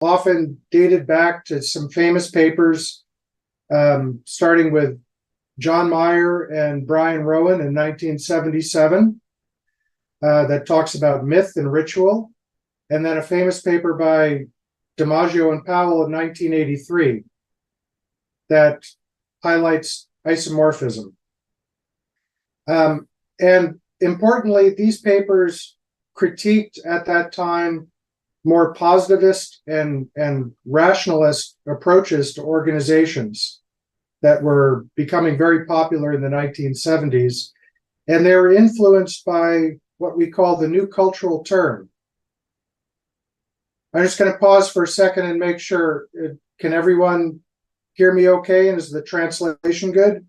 often dated back to some famous papers, starting with John Meyer and Brian Rowan in 1977, that talks about myth and ritual, and then a famous paper by DiMaggio and Powell in 1983 that highlights isomorphism. And importantly, these papers critiqued at that time more positivist and rationalist approaches to organizations that were becoming very popular in the 1970s. And they were influenced by what we call the new cultural turn. I'm just going to pause for a second and make sure, can everyone hear me okay? And is the translation good?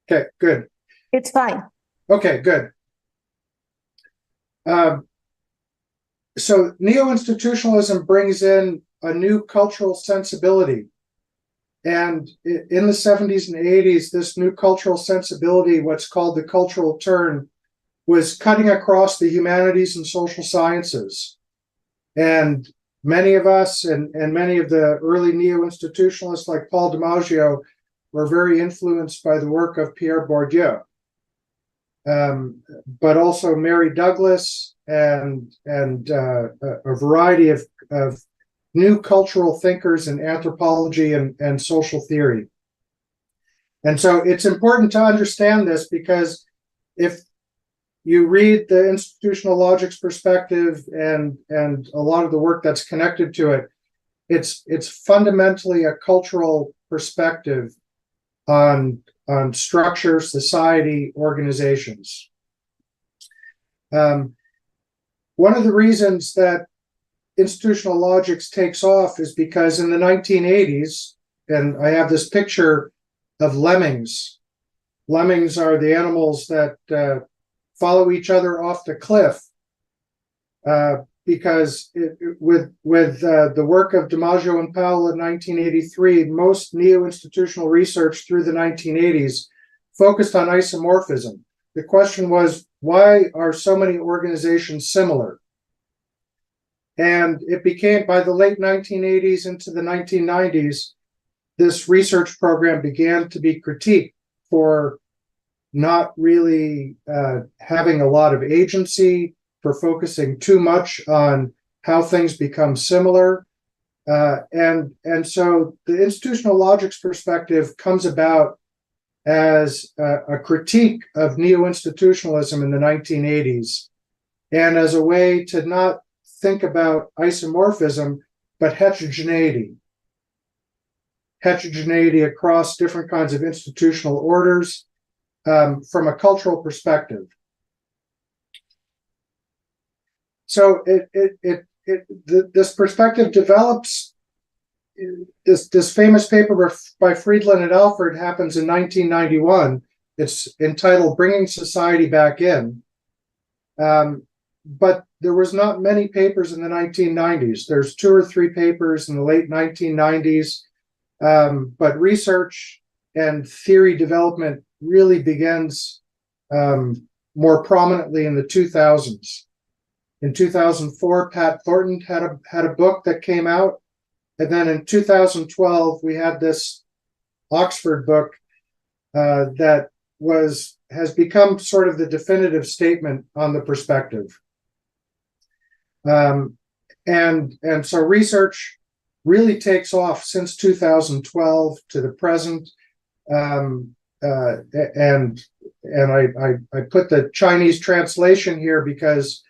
Okay, good. It's fine. Okay, good. So neo-institutionalism brings in a new cultural sensibility. And in the 70s and 80s, this new cultural sensibility, what's called the cultural turn, was cutting across the humanities and social sciences. And many of us and many of the early neo-institutionalists like Paul DiMaggio were very influenced by the work of Pierre Bourdieu, but also Mary Douglas and a variety of new cultural thinkers in anthropology and social theory. And so it's important to understand this, because if you read the institutional logics perspective and a lot of the work that's connected to it, it's fundamentally a cultural perspective on structure, society, organizations. One of the reasons that institutional logics takes off is because in the 1980s, and I have this picture of lemmings. Lemmings are the animals that follow each other off the cliff, because with the work of DiMaggio and Powell in 1983, most neo-institutional research through the 1980s focused on isomorphism. The question was, why are so many organizations similar? And it became, by the late 1980s into the 1990s, this research program began to be critiqued for not really having a lot of agency, for focusing too much on how things become similar. And so the institutional logics perspective comes about as a critique of neo-institutionalism in the 1980s, and as a way to not think about isomorphism, but heterogeneity. Heterogeneity across different kinds of institutional orders, from a cultural perspective. So this perspective develops. This famous paper by Friedland and Alford happens in 1991. It's entitled "Bringing Society Back In," but there was not many papers in the 1990s. There's 2 or 3 papers in the late 1990s, but research and theory development really begins more prominently in the 2000s. In 2004, Pat Thornton had a book that came out, and then in 2012 we had this Oxford book that has become sort of the definitive statement on the perspective. And so research really takes off since 2012 to the present. And I put the Chinese translation here because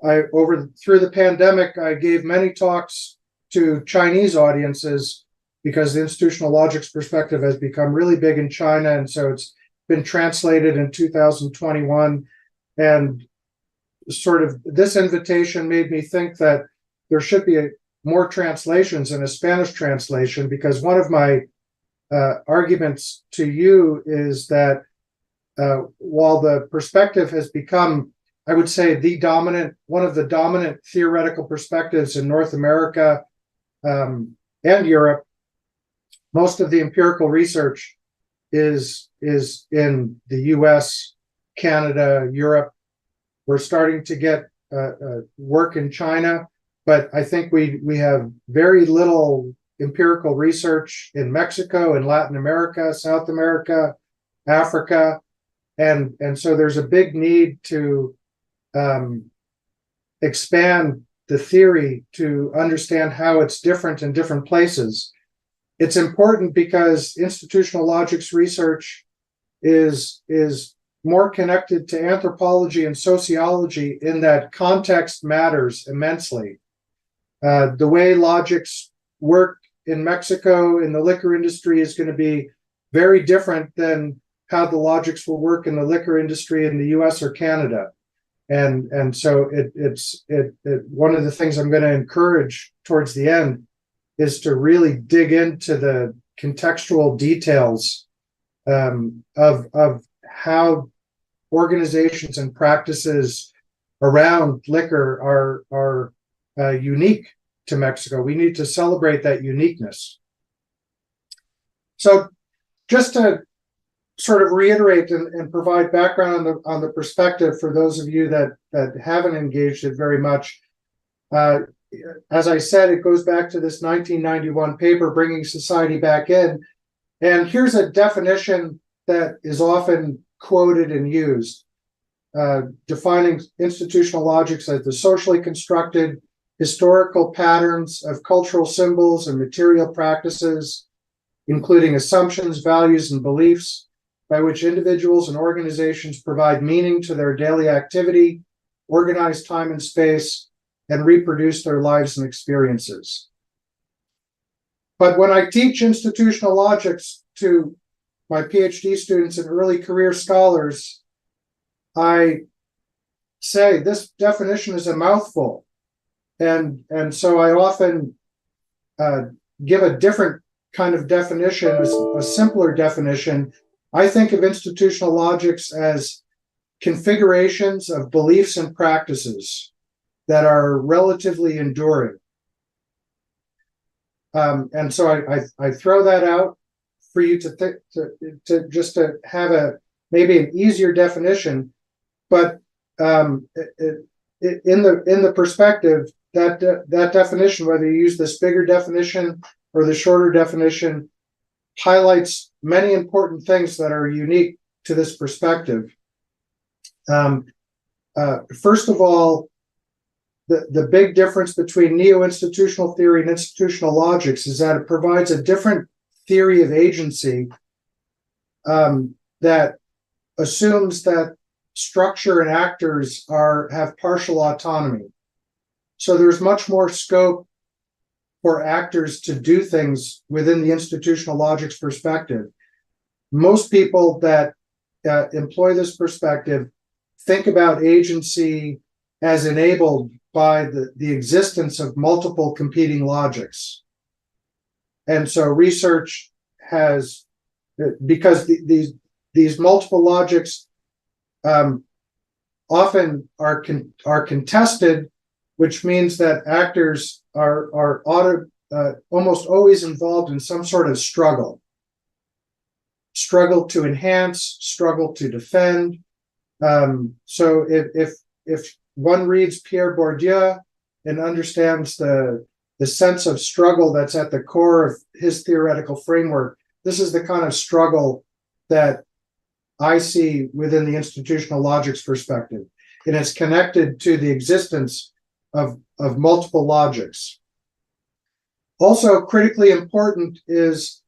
through the pandemic, I gave many talks to Chinese audiences, because the institutional logics perspective has become really big in China, and so it's been translated in 2021. And sort of this invitation made me think that there should be more translations and a Spanish translation, because one of my arguments to you is that while the perspective has become, I would say, one of the dominant theoretical perspectives in North America and Europe, most of the empirical research is in the US, Canada, Europe. We're starting to get work in China, but I think we have very little empirical research in Mexico, in Latin America, South America, Africa, and so there's a big need to expand the theory to understand how it's different in different places. It's important because institutional logics research is more connected to anthropology and sociology in that context matters immensely. The way logics work in Mexico in the liquor industry is going to be very different than how the logics will work in the liquor industry in the US or Canada. And so it's one of the things I'm going to encourage towards the end is to really dig into the contextual details of how organizations and practices around liquor are unique to Mexico. We need to celebrate that uniqueness. So just to sort of reiterate and provide background on the perspective for those of you that haven't engaged it very much, as I said, it goes back to this 1991 paper, Bringing Society Back In. And here's a definition that is often quoted and used, defining institutional logics as the socially constructed historical patterns of cultural symbols and material practices, including assumptions, values, and beliefs, by which individuals and organizations provide meaning to their daily activity, organize time and space, and reproduce their lives and experiences. But when I teach institutional logics to my PhD students and early career scholars, I say this definition is a mouthful. And so I often give a different kind of definition, a simpler definition. I think of institutional logics as configurations of beliefs and practices that are relatively enduring. And so I throw that out for you to just to have maybe an easier definition, but in the perspective that definition, whether you use this bigger definition or the shorter definition, highlights many important things that are unique to this perspective. First of all, the big difference between neo-institutional theory and institutional logics is that it provides a different theory of agency that assumes that structure and actors have partial autonomy. So there's much more scope for actors to do things within the institutional logics perspective. Most people that employ this perspective think about agency as enabled by the existence of multiple competing logics. And so research has, because these multiple logics often are contested, which means that actors are almost always involved in some sort of struggle to enhance, struggle to defend. So if one reads Pierre Bourdieu and understands the sense of struggle that's at the core of his theoretical framework, this is the kind of struggle that I see within the institutional logics perspective. And it's connected to the existence of multiple logics. Also critically important is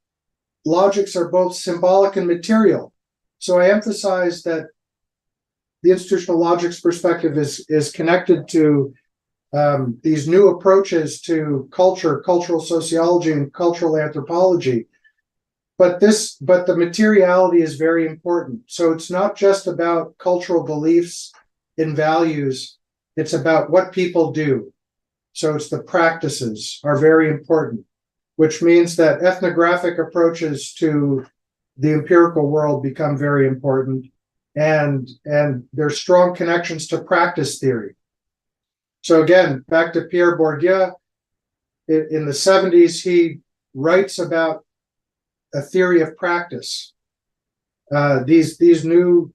logics are both symbolic and material. So I emphasize that the institutional logics perspective is connected to these new approaches to culture, cultural sociology, and cultural anthropology. But the materiality is very important. So it's not just about cultural beliefs and values. It's about what people do. So it's the practices are very important, which means that ethnographic approaches to the empirical world become very important, and there's strong connections to practice theory. So again, back to Pierre Bourdieu, in the 70s, he writes about a theory of practice. These new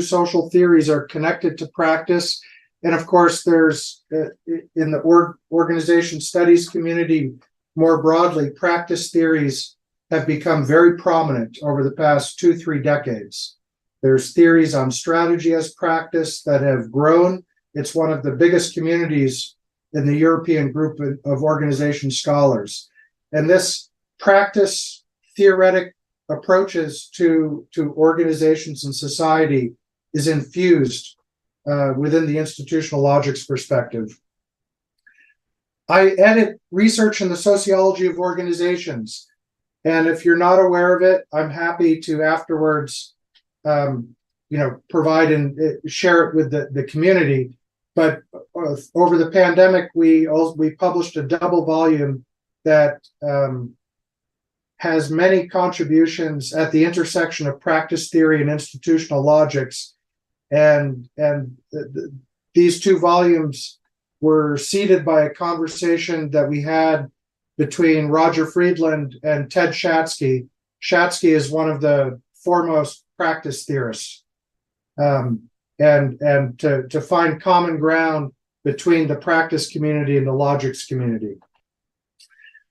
social theories are connected to practice, And of course, there's in the organization studies community more broadly, practice theories have become very prominent over the past 2-3 decades. There's theories on strategy as practice that have grown. It's one of the biggest communities in the European group of organization scholars. And this practice theoretic approaches to organizations and society is infused within the institutional logics perspective. I edit research in the sociology of organizations. And if you're not aware of it, I'm happy to afterwards, provide and share it with the community. But over the pandemic, we published a double volume that has many contributions at the intersection of practice theory and institutional logics. And these two volumes were seeded by a conversation that we had between Roger Friedland and Ted Shatsky. Shatsky is one of the foremost practice theorists. And to find common ground between the practice community and the logics community.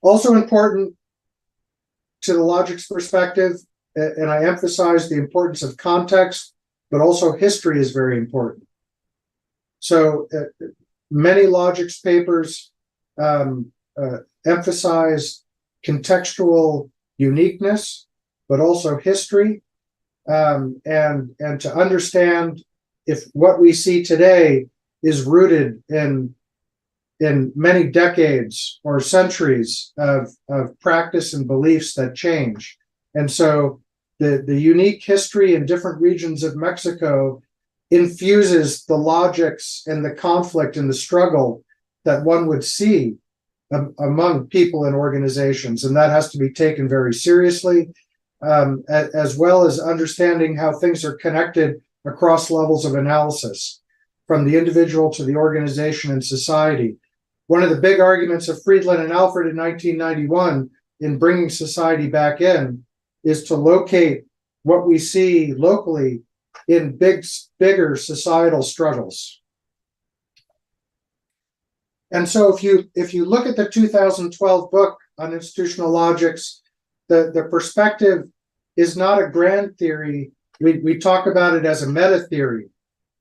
Also important to the logics perspective, and I emphasize the importance of context, but also history is very important. So many logics papers emphasize contextual uniqueness, but also history, and to understand if what we see today is rooted in many decades or centuries of practice and beliefs that change. And so the unique history in different regions of Mexico infuses the logics and the conflict and the struggle that one would see among people and organizations. And that has to be taken very seriously, as well as understanding how things are connected across levels of analysis, from the individual to the organization and society. One of the big arguments of Friedland and Alfred in 1991 in bringing society back in is to locate what we see locally in bigger societal struggles. And so if you look at the 2012 book on institutional logics, the perspective is not a grand theory. We talk about it as a meta theory.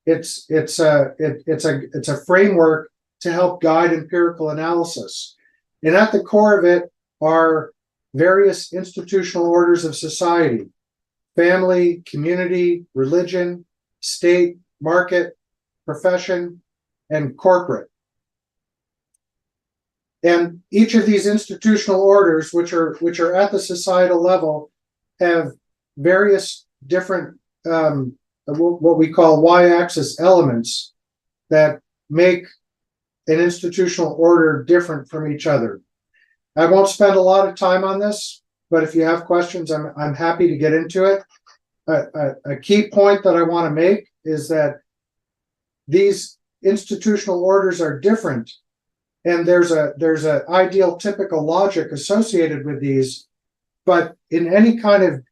It's a framework to help guide empirical analysis. And at the core of it are various institutional orders of society: family, community, religion, state, market, profession, and corporate. And each of these institutional orders, which are at the societal level, have various different what we call y-axis elements that make an institutional order different from each other. I won't spend a lot of time on this, but if you have questions, I'm happy to get into it. A key point that I want to make is that these institutional orders are different, and there's a ideal typical logic associated with these. But in any kind of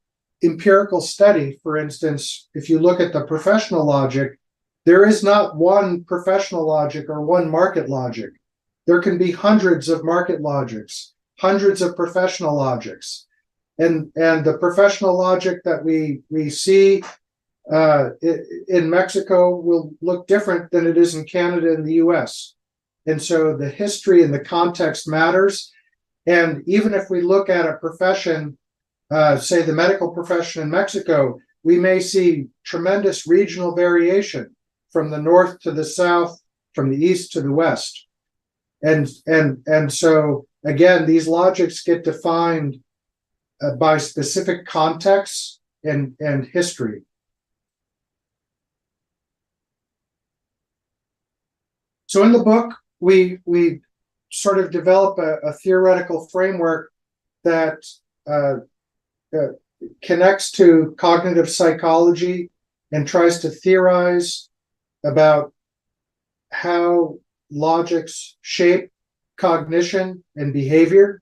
empirical study, for instance, if you look at the professional logic, there is not one professional logic or one market logic. There can be hundreds of market logics, hundreds of professional logics. And the professional logic that we see in Mexico will look different than it is in Canada and the US. And so the history and the context matters. And even if we look at a profession, say the medical profession in Mexico, we may see tremendous regional variation from the north to the south, from the east to the west. And so, again, these logics get defined by specific contexts and history. So in the book, we sort of develop a theoretical framework that connects to cognitive psychology and tries to theorize about how logics shape cognition and behavior,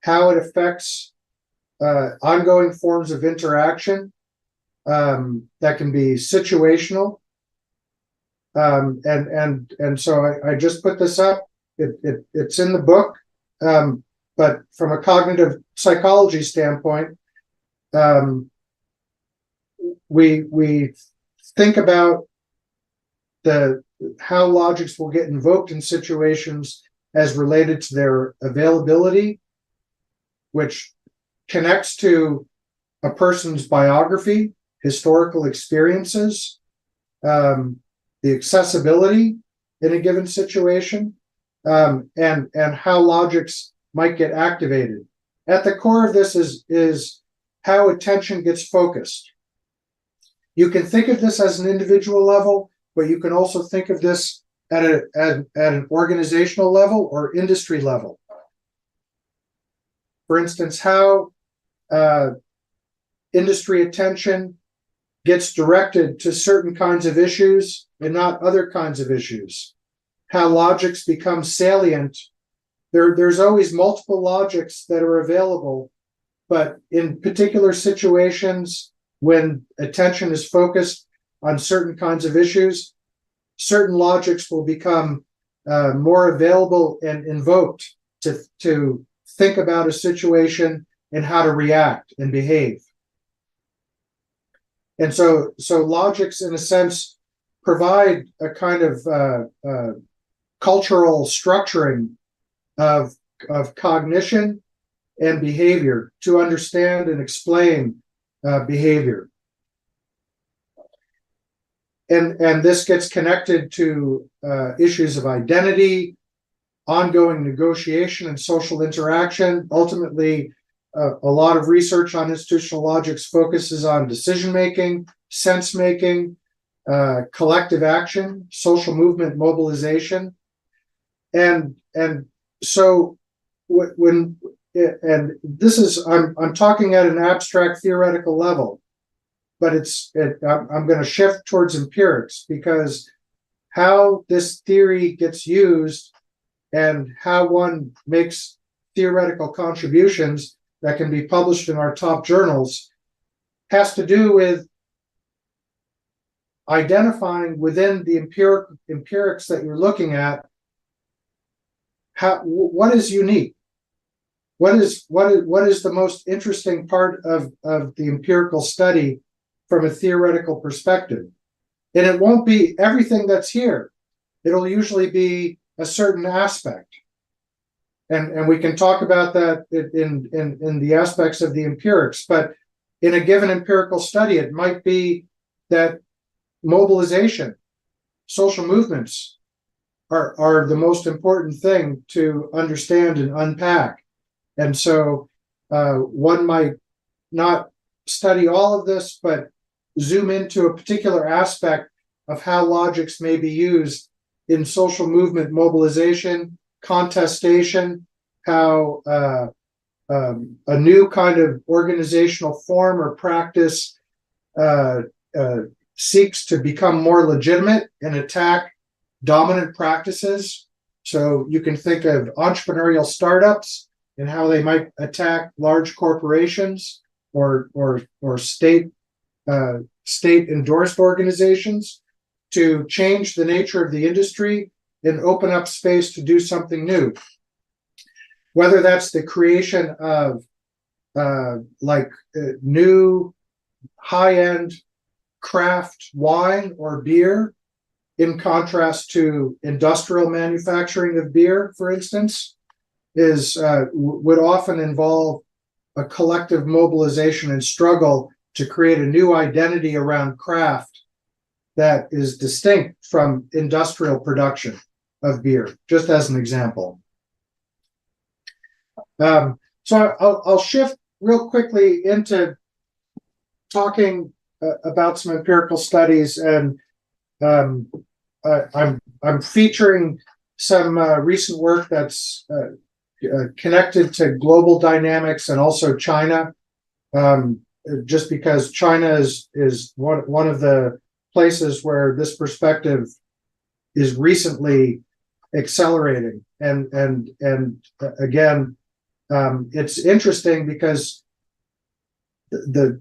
how it affects ongoing forms of interaction that can be situational, And so I just put this up. It's in the book, but from a cognitive psychology standpoint, we think about how logics will get invoked in situations as related to their availability, which connects to a person's biography, historical experiences, the accessibility in a given situation, and how logics might get activated. At the core of this is how attention gets focused. You can think of this as an individual level, but you can also think of this at an organizational level or industry level. For instance, how industry attention gets directed to certain kinds of issues and not other kinds of issues. How logics become salient. There's always multiple logics that are available, but in particular situations when attention is focused on certain kinds of issues, certain logics will become more available and invoked to think about a situation and how to react and behave. And so logics, in a sense, provide a kind of cultural structuring of cognition and behavior to understand and explain behavior. And this gets connected to issues of identity, ongoing negotiation and social interaction. Ultimately, a lot of research on institutional logics focuses on decision-making, sense-making, collective action, social movement mobilization. And so when this is, I'm talking at an abstract theoretical level, but I'm going to shift towards empirics, because how this theory gets used and how one makes theoretical contributions that can be published in our top journals has to do with identifying within the empirics that you're looking at what is unique. What is the most interesting part of the empirical study from a theoretical perspective? And it won't be everything that's here. It'll usually be a certain aspect. And we can talk about that in the aspects of the empirics. But in a given empirical study, it might be that mobilization, social movements are the most important thing to understand and unpack. And so one might not study all of this, but zoom into a particular aspect of how logics may be used in social movement mobilization, contestation, how a new kind of organizational form or practice seeks to become more legitimate and attack dominant practices. So you can think of entrepreneurial startups and how they might attack large corporations or state endorsed organizations to change the nature of the industry and open up space to do something new. Whether that's the creation of new high-end craft wine or beer, in contrast to industrial manufacturing of beer, for instance, would often involve a collective mobilization and struggle to create a new identity around craft that is distinct from industrial production of beer, just as an example. So I'll shift real quickly into talking about some empirical studies, and I'm featuring some recent work that's connected to global dynamics and also China, just because China is one of the places where this perspective is recently accelerating. And again, it's interesting because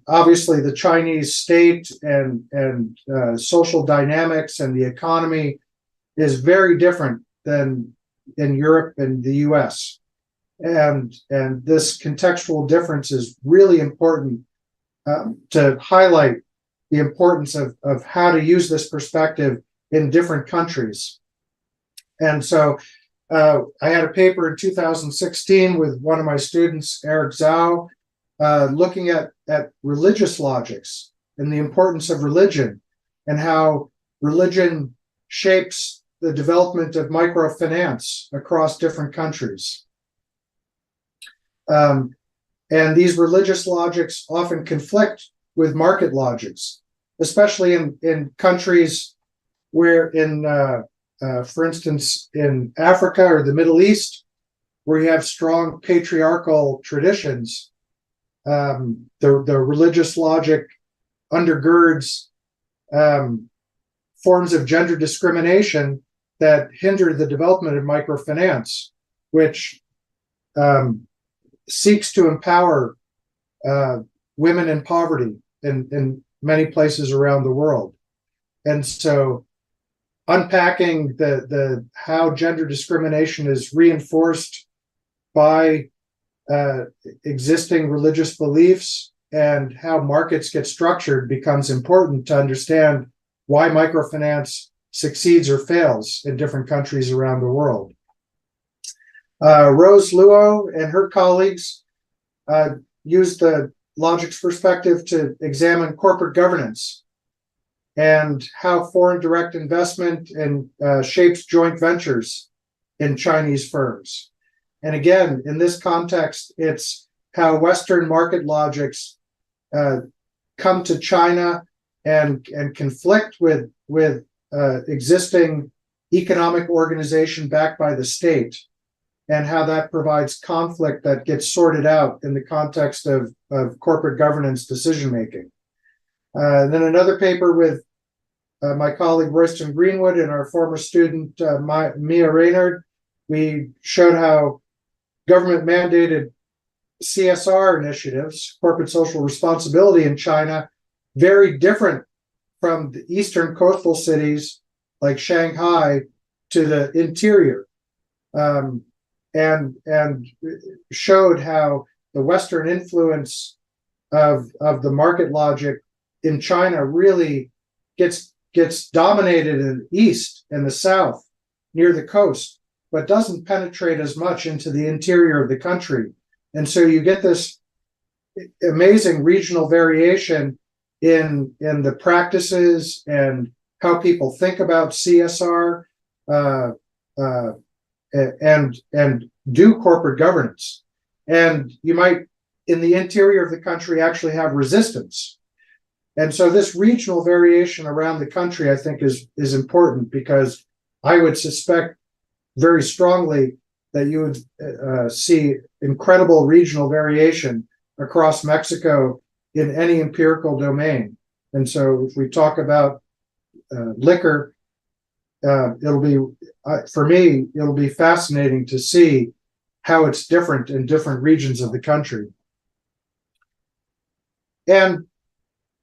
obviously the Chinese state and social dynamics and the economy is very different than in Europe and the US. And this contextual difference is really important to highlight the importance of how to use this perspective in different countries. And so I had a paper in 2016 with one of my students, Eric Zhao, looking at religious logics and the importance of religion and how religion shapes the development of microfinance across different countries. And these religious logics often conflict with market logics, especially in countries where for instance, in Africa or the Middle East, where you have strong patriarchal traditions, the religious logic undergirds forms of gender discrimination that hinder the development of microfinance, which seeks to empower women in poverty in many places around the world. And so unpacking how gender discrimination is reinforced by existing religious beliefs and how markets get structured becomes important to understand why microfinance succeeds or fails in different countries around the world. Rose Luo and her colleagues used the logics perspective to examine corporate governance and how foreign direct investment shapes joint ventures in Chinese firms. And again, in this context, it's how Western market logics come to China and conflict with existing economic organization backed by the state, and how that provides conflict that gets sorted out in the context of corporate governance decision-making. Then another paper with my colleague Royston Greenwood and our former student Mia Reynard, we showed how government-mandated CSR initiatives, corporate social responsibility in China, very different from the eastern coastal cities like Shanghai to the interior, and showed how the Western influence of the market logic in China really gets dominated in the east and the south near the coast, but doesn't penetrate as much into the interior of the country. And so you get this amazing regional variation in the practices and how people think about CSR and do corporate governance. And you might, in the interior of the country, actually have resistance. And so this regional variation around the country, I think, is important, because I would suspect very strongly that you would see incredible regional variation across Mexico in any empirical domain. And so if we talk about liquor, it'll be, for me, it'll be fascinating to see how it's different in different regions of the country. And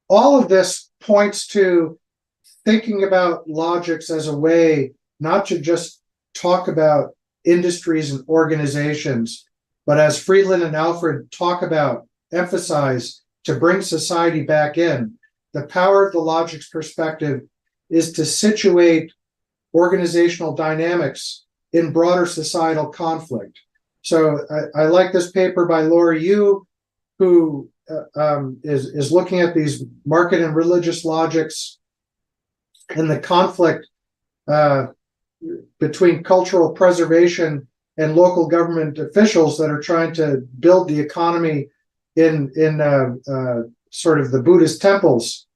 all of this points to thinking about logics as a way not to just talk about industries and organizations, but as Friedland and Alfred talk about, emphasize, to bring society back in, the power of the logics perspective is to situate organizational dynamics in broader societal conflict. So I like this paper by Laura Yu, who is looking at these market and religious logics and the conflict between cultural preservation and local government officials that are trying to build the economy in sort of the Buddhist temples,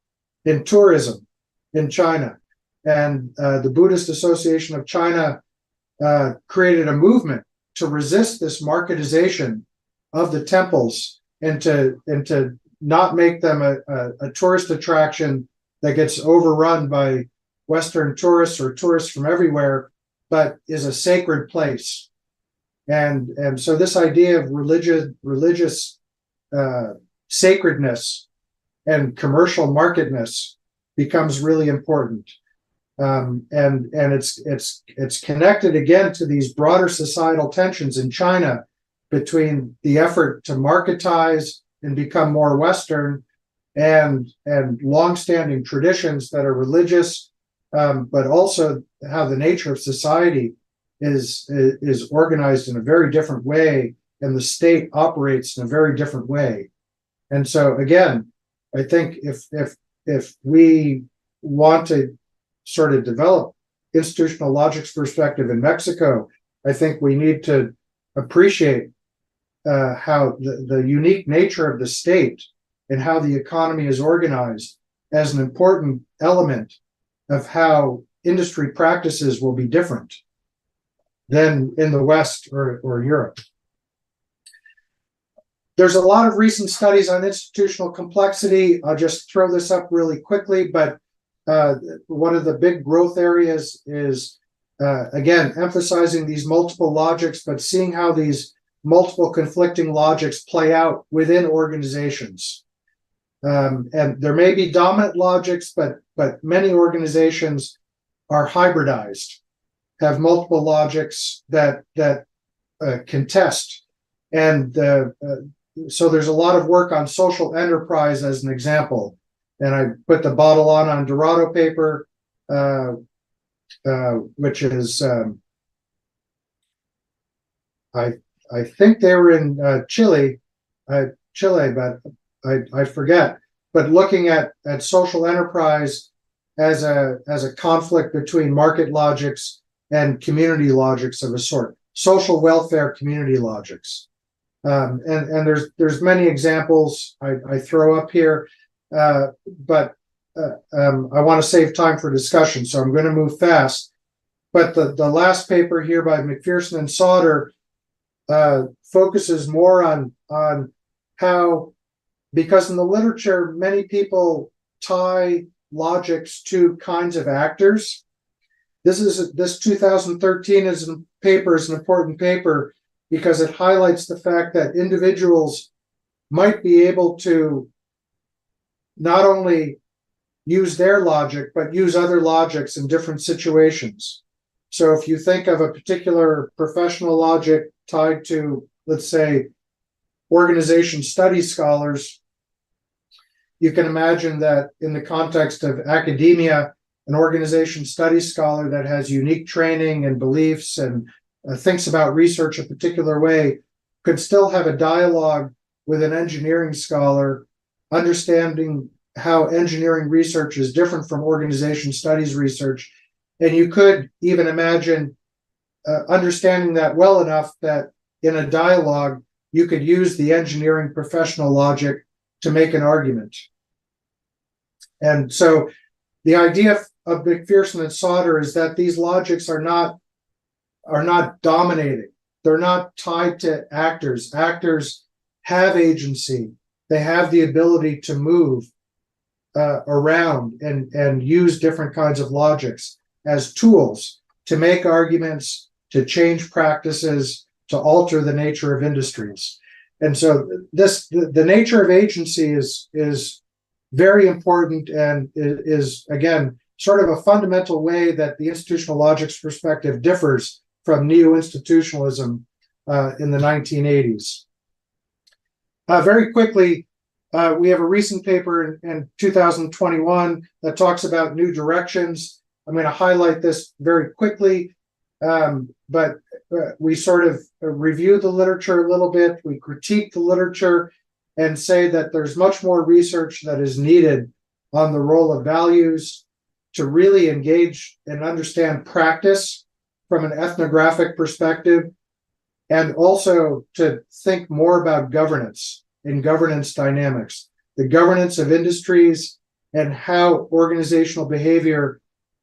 in tourism in China. And the Buddhist Association of China created a movement to resist this marketization of the temples and to not make them a tourist attraction that gets overrun by Western tourists or tourists from everywhere, but is a sacred place. And so this idea of religious sacredness and commercial marketness becomes really important. And it's connected again to these broader societal tensions in China between the effort to marketize and become more Western and longstanding traditions that are religious, but also how the nature of society is organized in a very different way, and the state operates in a very different way. And so again, I think if we want to sort of develop institutional logic's perspective in Mexico, I think we need to appreciate how the unique nature of the state and how the economy is organized as an important element of how industry practices will be different than in the West or Europe. There's a lot of recent studies on institutional complexity. I'll just throw this up really quickly, but one of the big growth areas is, again, emphasizing these multiple logics, but seeing how these multiple conflicting logics play out within organizations. And there may be dominant logics, but many organizations are hybridized, have multiple logics that contest. And so there's a lot of work on social enterprise as an example. And I put the bottle on Dorado paper, which is, I think they were in Chile, but I forget. But looking at social enterprise as a conflict between market logics and community logics of a sort, social welfare community logics. And there's many examples I throw up here. But I want to save time for discussion, so I'm going to move fast. But the last paper here by McPherson and Sauter focuses more on how, because in the literature, many people tie logics to kinds of actors. This 2013 paper is an important paper because it highlights the fact that individuals might be able to not only use their logic, but use other logics in different situations. So if you think of a particular professional logic tied to, let's say, organization studies scholars, you can imagine that in the context of academia, an organization studies scholar that has unique training and beliefs and thinks about research a particular way could still have a dialogue with an engineering scholar, understanding how engineering research is different from organization studies research. And you could even imagine understanding that well enough that in a dialogue, you could use the engineering professional logic to make an argument. And so the idea of McPherson and Sauter is that these logics are not dominating. They're not tied to actors. Actors have agency. They have the ability to move around and use different kinds of logics as tools to make arguments, to change practices, to alter the nature of industries. And so the nature of agency is very important and is, again, sort of a fundamental way that the institutional logics perspective differs from neo-institutionalism in the 1980s. Very quickly, we have a recent paper in 2021 that talks about new directions. I'm going to highlight this very quickly, but we sort of review the literature a little bit. We critique the literature and say that there's much more research that is needed on the role of values to really engage and understand practice from an ethnographic perspective, and also to think more about governance and governance dynamics, the governance of industries and how organizational behavior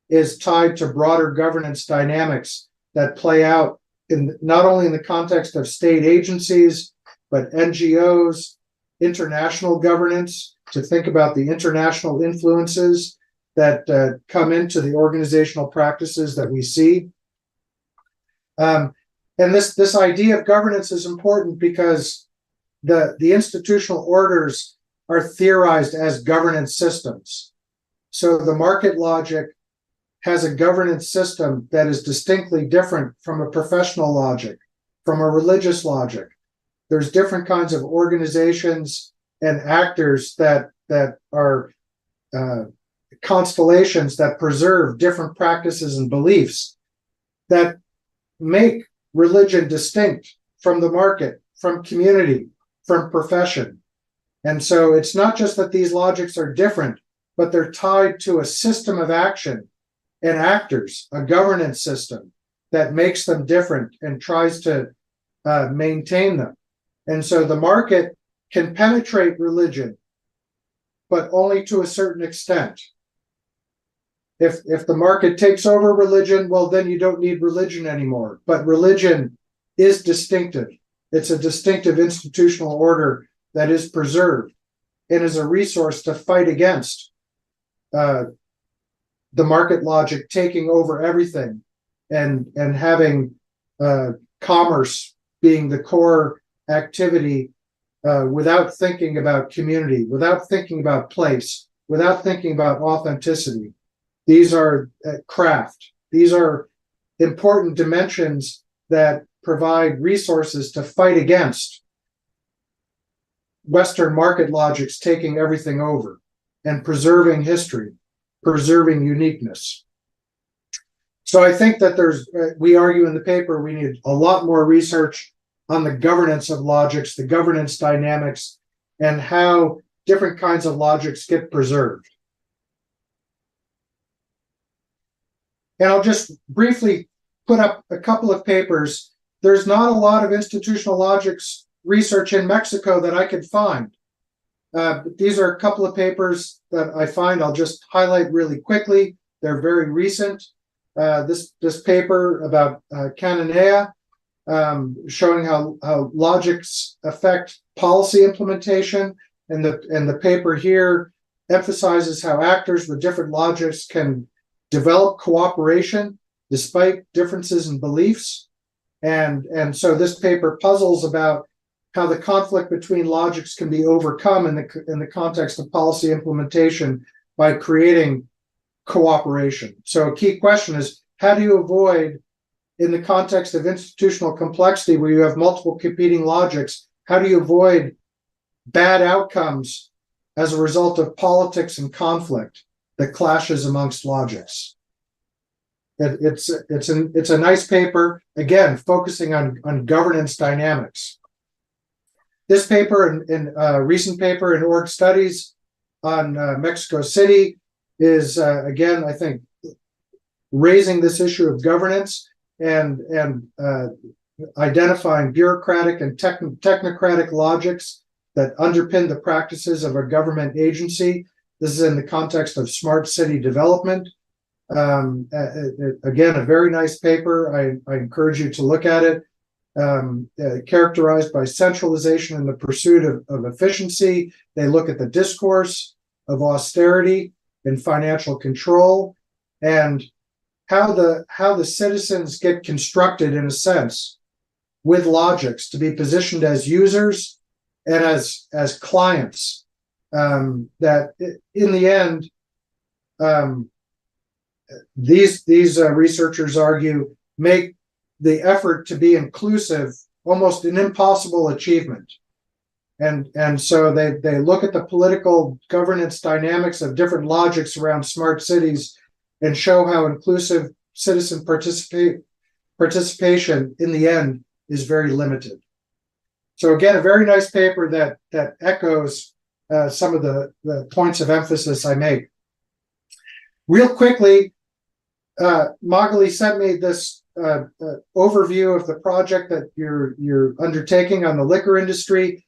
is tied to broader governance dynamics that play out in not only in the context of state agencies, but NGOs, international governance, to think about the international influences that come into the organizational practices that we see. And this idea of governance is important because the institutional orders are theorized as governance systems. So the market logic has a governance system that is distinctly different from a professional logic, from a religious logic. There's different kinds of organizations and actors that are constellations that preserve different practices and beliefs that make religion distinct from the market, from community, from profession. And so it's not just that these logics are different, but they're tied to a system of action and actors, a governance system that makes them different and tries to maintain them. And so the market can penetrate religion, but only to a certain extent. If the market takes over religion, well, then you don't need religion anymore. But religion is distinctive. It's a distinctive institutional order that is preserved and is a resource to fight against the market logic taking over everything and having commerce being the core activity without thinking about community, without thinking about place, without thinking about authenticity. These are craft. These are important dimensions that provide resources to fight against Western market logics taking everything over and preserving history, preserving uniqueness. So I think that we argue in the paper, we need a lot more research on the governance of logics, the governance dynamics, and how different kinds of logics get preserved. And I'll just briefly put up a couple of papers. There's not a lot of institutional logics research in Mexico that I could find. But these are a couple of papers that I find. I'll just highlight really quickly. They're very recent. This paper about Cananea, showing how logics affect policy implementation, and the paper here emphasizes how actors with different logics can develop cooperation despite differences in beliefs. And so this paper puzzles about how the conflict between logics can be overcome in the context of policy implementation by creating cooperation. So a key question is, how do you avoid, in the context of institutional complexity where you have multiple competing logics, how do you avoid bad outcomes as a result of politics and conflict that clashes amongst logics? It's a nice paper, again, focusing on governance dynamics. This paper, a recent paper in Org Studies on Mexico City, is again, I think, raising this issue of governance and identifying bureaucratic and technocratic logics that underpin the practices of a government agency. This is in the context of smart city development. Again, a very nice paper. I encourage you to look at it. Characterized by centralization in the pursuit of efficiency. They look at the discourse of austerity and financial control, and how the citizens get constructed, in a sense, with logics to be positioned as users and as clients. That in the end, these researchers argue make the effort to be inclusive almost an impossible achievement. And so they look at the political governance dynamics of different logics around smart cities and show how inclusive citizen participation in the end is very limited. So again, a very nice paper that echoes some of the points of emphasis I make. Real quickly, Magali sent me this overview of the project that you're undertaking on the liquor industry.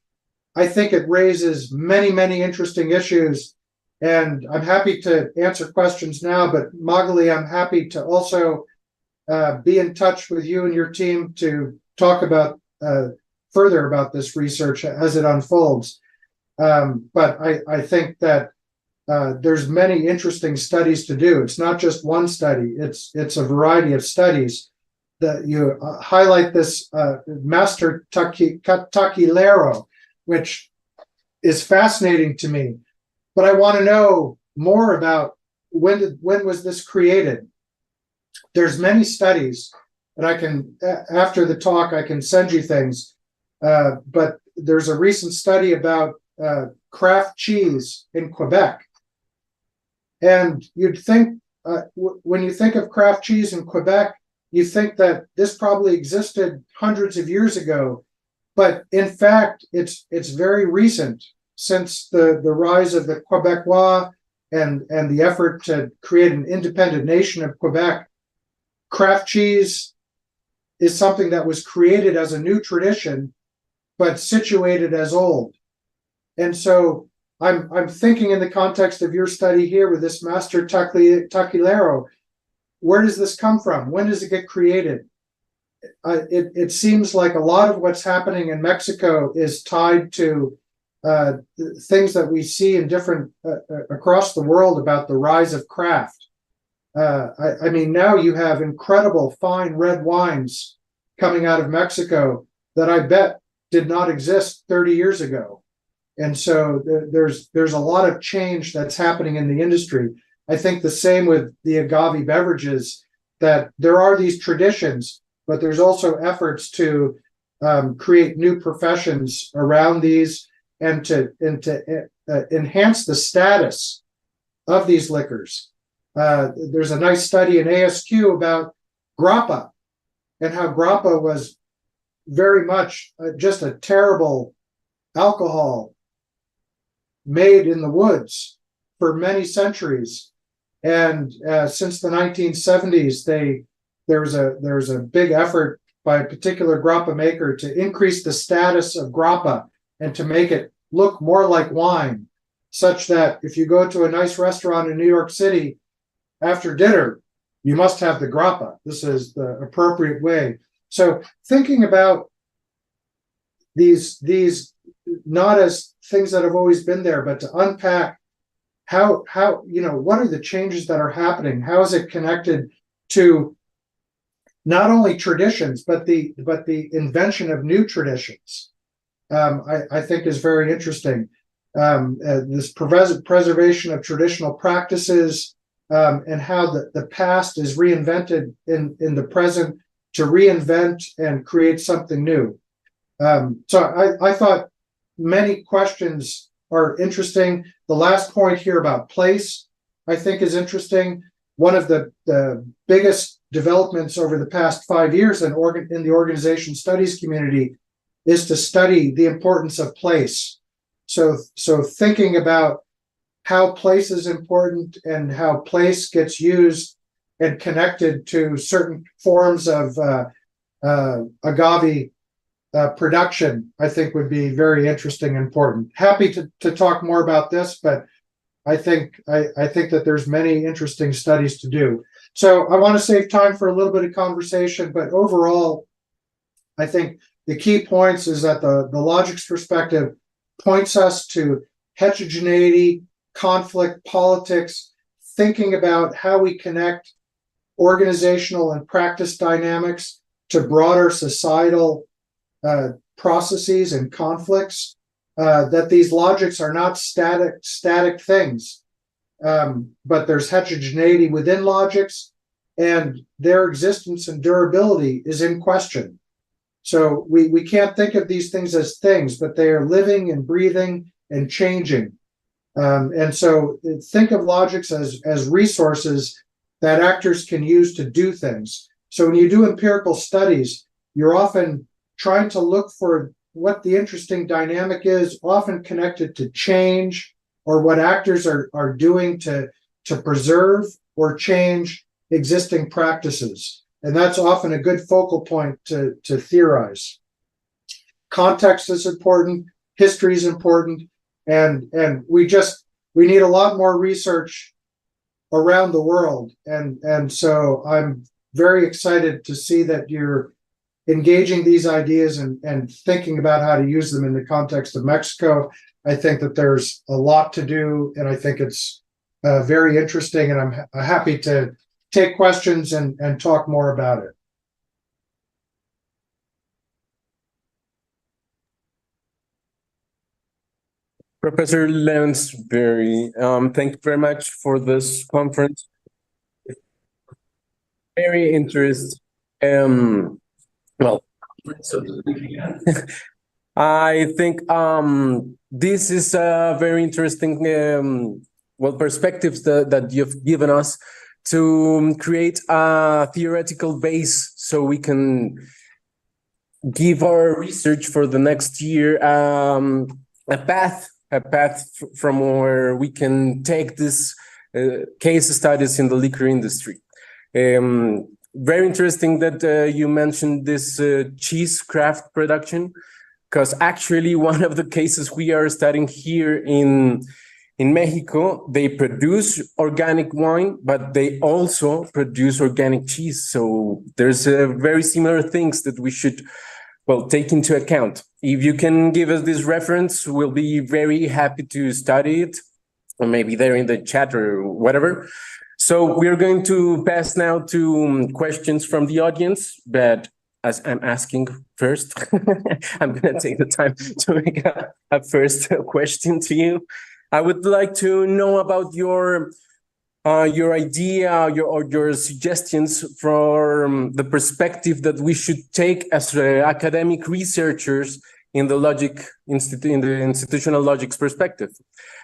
I think it raises many interesting issues, and I'm happy to answer questions now, but Magali, I'm happy to also be in touch with you and your team to talk about further about this research as it unfolds. But I think that there's many interesting studies to do. It's not just one study, it's a variety of studies. That you highlight this master taquilero, which is fascinating to me, but I want to know more about when was this created. There's many studies, and I can, after the talk, I can send you things. But there's a recent study about Kraft cheese in Quebec. And you'd think, when you think of Kraft cheese in Quebec, you think that this probably existed hundreds of years ago. But in fact, it's very recent, since the rise of the Quebecois and the effort to create an independent nation of Quebec. Kraft cheese is something that was created as a new tradition, but situated as old. And so I'm thinking in the context of your study here with this master taquilero, where does this come from? When does it get created? It seems like a lot of what's happening in Mexico is tied to things that we see in different across the world about the rise of craft. I mean, now you have incredible fine red wines coming out of Mexico that I bet did not exist 30 years ago. And so there's a lot of change that's happening in the industry. I think the same with the agave beverages, that there are these traditions, but there's also efforts to create new professions around these and to enhance the status of these liquors. There's a nice study in ASQ about grappa and how grappa was very much just a terrible alcohol made in the woods for many centuries. And since the 1970s, there was a big effort by a particular grappa maker to increase the status of grappa and to make it look more like wine, such that if you go to a nice restaurant in New York City after dinner, you must have the grappa. This is the appropriate way. So thinking about these not as things that have always been there, but to unpack how what are the changes that are happening? How is it connected to not only traditions, but the invention of new traditions? I think is very interesting. This preservation of traditional practices and how the past is reinvented in the present to reinvent and create something new. So I thought many questions are interesting. The last point here about place, I think, is interesting. One of the biggest developments over the past 5 years in the organization studies community is to study the importance of place. So thinking about how place is important and how place gets used and connected to certain forms of agave production, I think would be very interesting and important. Happy to talk more about this, but I think that there's many interesting studies to do. So I want to save time for a little bit of conversation, but overall, I think the key points is that the Logix perspective points us to heterogeneity, conflict, politics, thinking about how we connect organizational and practice dynamics to broader societal processes and conflicts, that these logics are not static things, but there's heterogeneity within logics, and their existence and durability is in question. So we can't think of these things as things, but they are living and breathing and changing. And so think of logics as resources that actors can use to do things. So when you do empirical studies, you're often trying to look for what the interesting dynamic is, often connected to change or what actors are doing to preserve or change existing practices. And that's often a good focal point to theorize. Context is important, history is important, and we need a lot more research around the world. And so I'm very excited to see that you're engaging these ideas and thinking about how to use them in the context of Mexico. I think that there's a lot to do, and I think it's very interesting, and I'm happy to take questions and talk more about it. Professor Lounsbury, thank you very much for this conference. Very interesting. Well, I think this is a very interesting perspectives that you've given us to create a theoretical base so we can give our research for the next year a path from where we can take this case studies in the liquor industry. Very interesting that you mentioned this cheese craft production, because actually one of the cases we are studying here in Mexico, they produce organic wine, but they also produce organic cheese. So there's very similar things that we should take into account. If you can give us this reference, we'll be very happy to study it, or maybe there in the chat or whatever. So we're going to pass now to questions from the audience, but as I'm asking first, I'm going to take the time to make a first question to you. I would like to know about your idea, your suggestions from the perspective that we should take as academic researchers in the institutional logics perspective.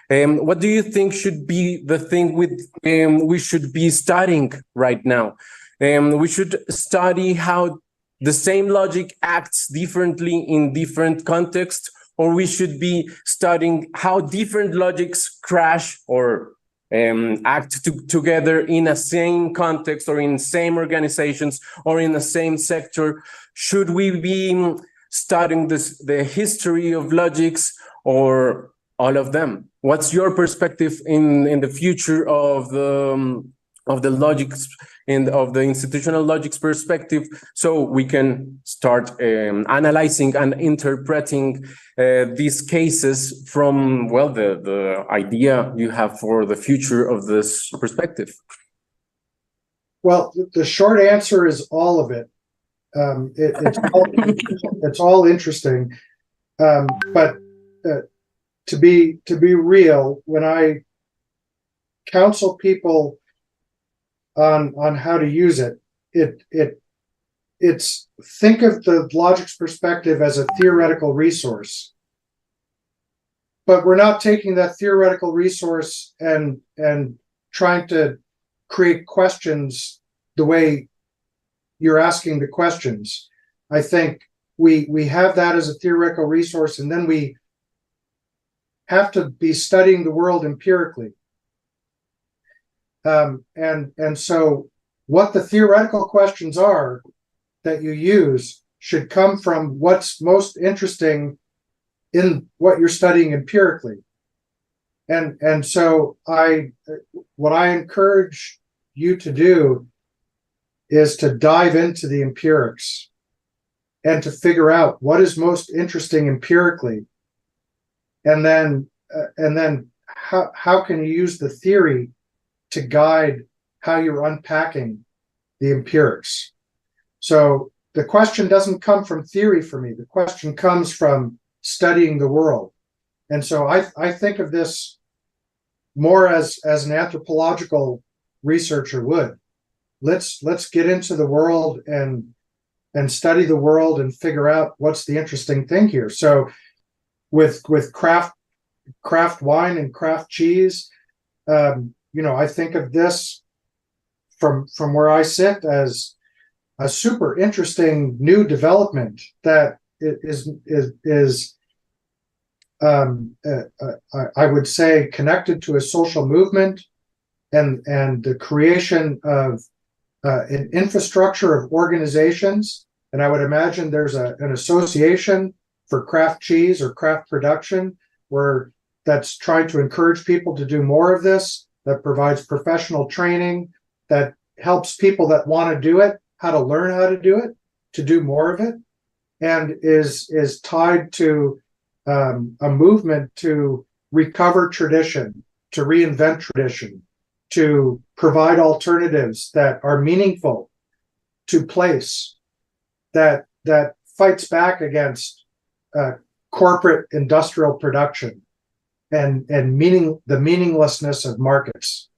What do you think should be the thing we should be studying right now? We should study how the same logic acts differently in different contexts, or we should be studying how different logics crash or act together in a same context or in same organizations or in the same sector. Should we be studying the history of logics or all of them? What's your perspective in the future of the logics and of the institutional logics perspective, so we can start analyzing and interpreting these cases from the idea you have for the future of this perspective? Well, the short answer is all of it. It's all interesting, but to be real, when I counsel people on how to use it's think of the logics perspective as a theoretical resource, but we're not taking that theoretical resource and trying to create questions the way you're asking the questions. I think we have that as a theoretical resource, and then we have to be studying the world empirically. And so what the theoretical questions are that you use should come from what's most interesting in what you're studying empirically. And so what I encourage you to do is to dive into the empirics and to figure out what is most interesting empirically. And then how can you use the theory to guide how you're unpacking the empirics? So the question doesn't come from theory for me. The question comes from studying the world. And so I think of this more as an anthropological researcher would. Let's get into the world and study the world and figure out what's the interesting thing here. So with craft wine and craft cheese, I think of this from where I sit as a super interesting new development that is I would say connected to a social movement and the creation of an infrastructure of organizations. And I would imagine there's an association for craft cheese or craft production where that's trying to encourage people to do more of this, that provides professional training, that helps people that want to do it, how to learn how to do it, to do more of it, and is tied to a movement to recover tradition, to reinvent tradition, to provide alternatives that are meaningful to place, that fights back against corporate industrial production. and the meaninglessness of markets.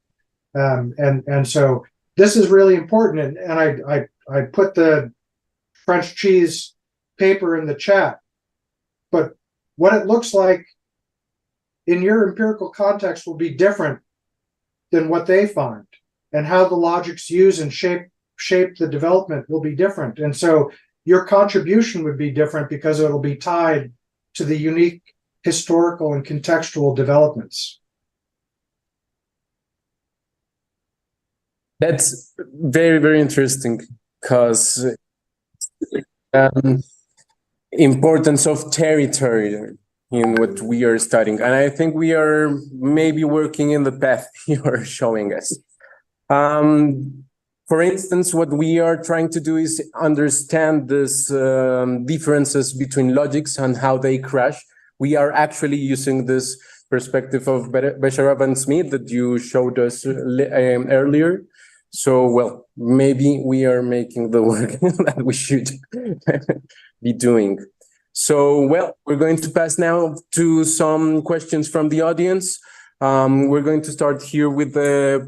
And so this is really important. And I put the French cheese paper in the chat, but what it looks like in your empirical context will be different than what they find, and how the logics use and shape the development will be different. And so your contribution would be different because it'll be tied to the unique historical and contextual developments. That's very, very interesting, because importance of territory in what we are studying. And I think we are maybe working in the path you are showing us. For instance, what we are trying to do is understand these differences between logics and how they crash. We are actually using this perspective of Besharab and Smith that you showed us earlier. So, well, maybe we are making the work that we should be doing. So, well, we're going to pass now to some questions from the audience. We're going to start here with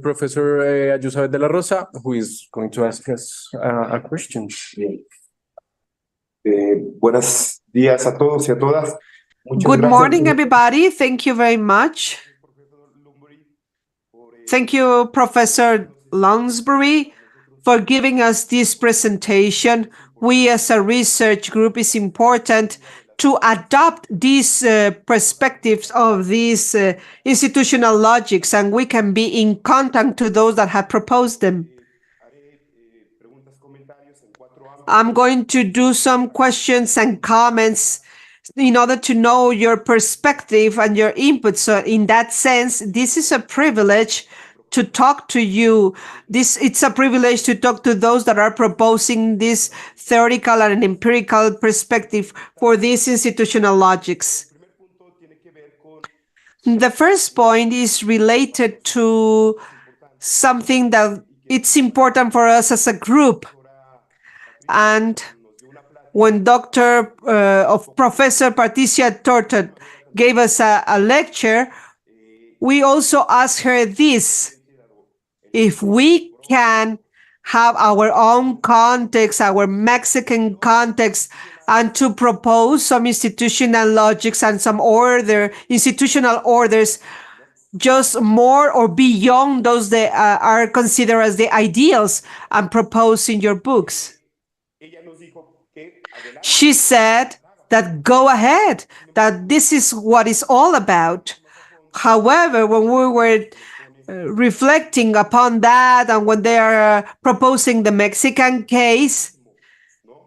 Professor Ayuzabet de la Rosa, who is going to ask us a question. Buenos días a todos y a todas. Good morning, everybody. Thank you very much. Thank you, Professor Lounsbury, for giving us this presentation. We as a research group, it's important to adopt these perspectives of these institutional logics, and we can be in contact to those that have proposed them. I'm going to do some questions and comments in order to know your perspective and your input. So in that sense, this is a privilege to talk to you. It's a privilege to talk to those that are proposing this theoretical and empirical perspective for these institutional logics. The first point is related to something that it's important for us as a group. And when Professor Patricia Tortot gave us a lecture, we also asked her this: if we can have our own context, our Mexican context, and to propose some institutional logics and some institutional orders, just more or beyond those that are considered as the ideals and proposed in your books. She said that go ahead, that this is what it's all about. However, when we were reflecting upon that, and when they are proposing the Mexican case,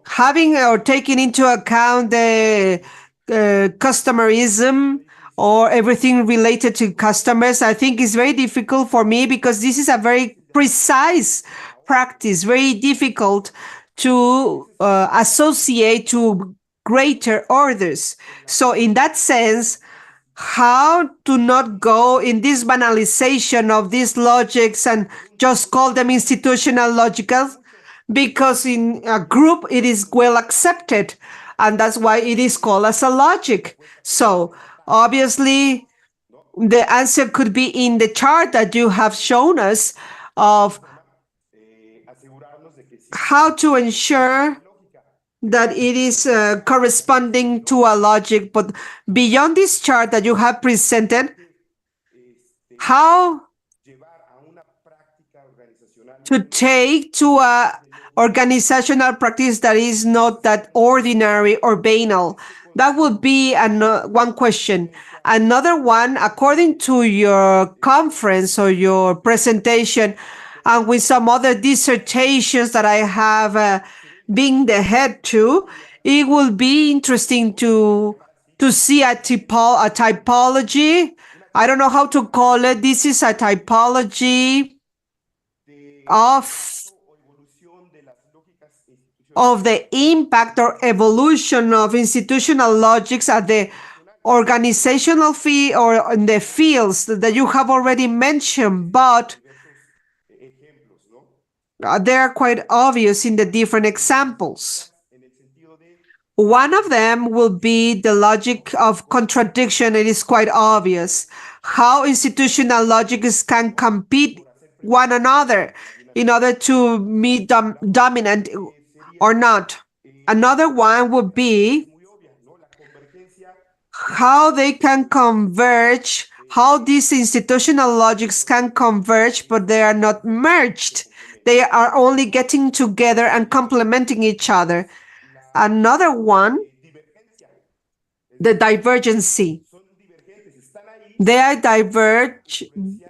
having or taking into account the customerism or everything related to customers, I think is very difficult for me, because this is a very precise practice, very difficult to associate to greater orders. So in that sense, how to not go in this banalization of these logics and just call them institutional logical, because in a group it is well accepted, and that's why it is called as a logic. So obviously the answer could be in the chart that you have shown us of how to ensure that it is corresponding to a logic. But beyond this chart that you have presented, how to take to a organizational practice that is not that ordinary or banal. That would be one question. Another one, according to your conference or your presentation, and with some other dissertations that I have been the head to, it will be interesting to see a typology. I don't know how to call it. This is a typology of the impact or evolution of institutional logics at the organizational field or in the fields that you have already mentioned, but they are quite obvious in the different examples. One of them will be the logic of contradiction. It is quite obvious how institutional logics can compete one another in order to be dominant or not. Another one would be how they can converge, how these institutional logics can converge, but they are not merged. They are only getting together and complementing each other. Another one, the divergency. They are diverge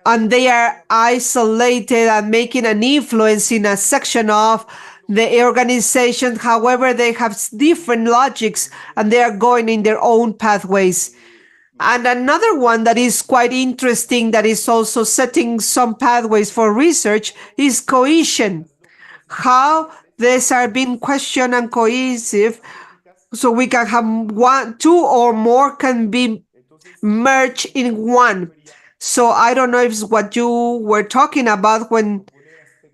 and they are isolated and making an influence in a section of the organization. However, they have different logics and they are going in their own pathways. And another one that is quite interesting, that is also setting some pathways for research, is cohesion. How these are being questioned and cohesive, so we can have one, two or more can be merged in one. So I don't know if it's what you were talking about when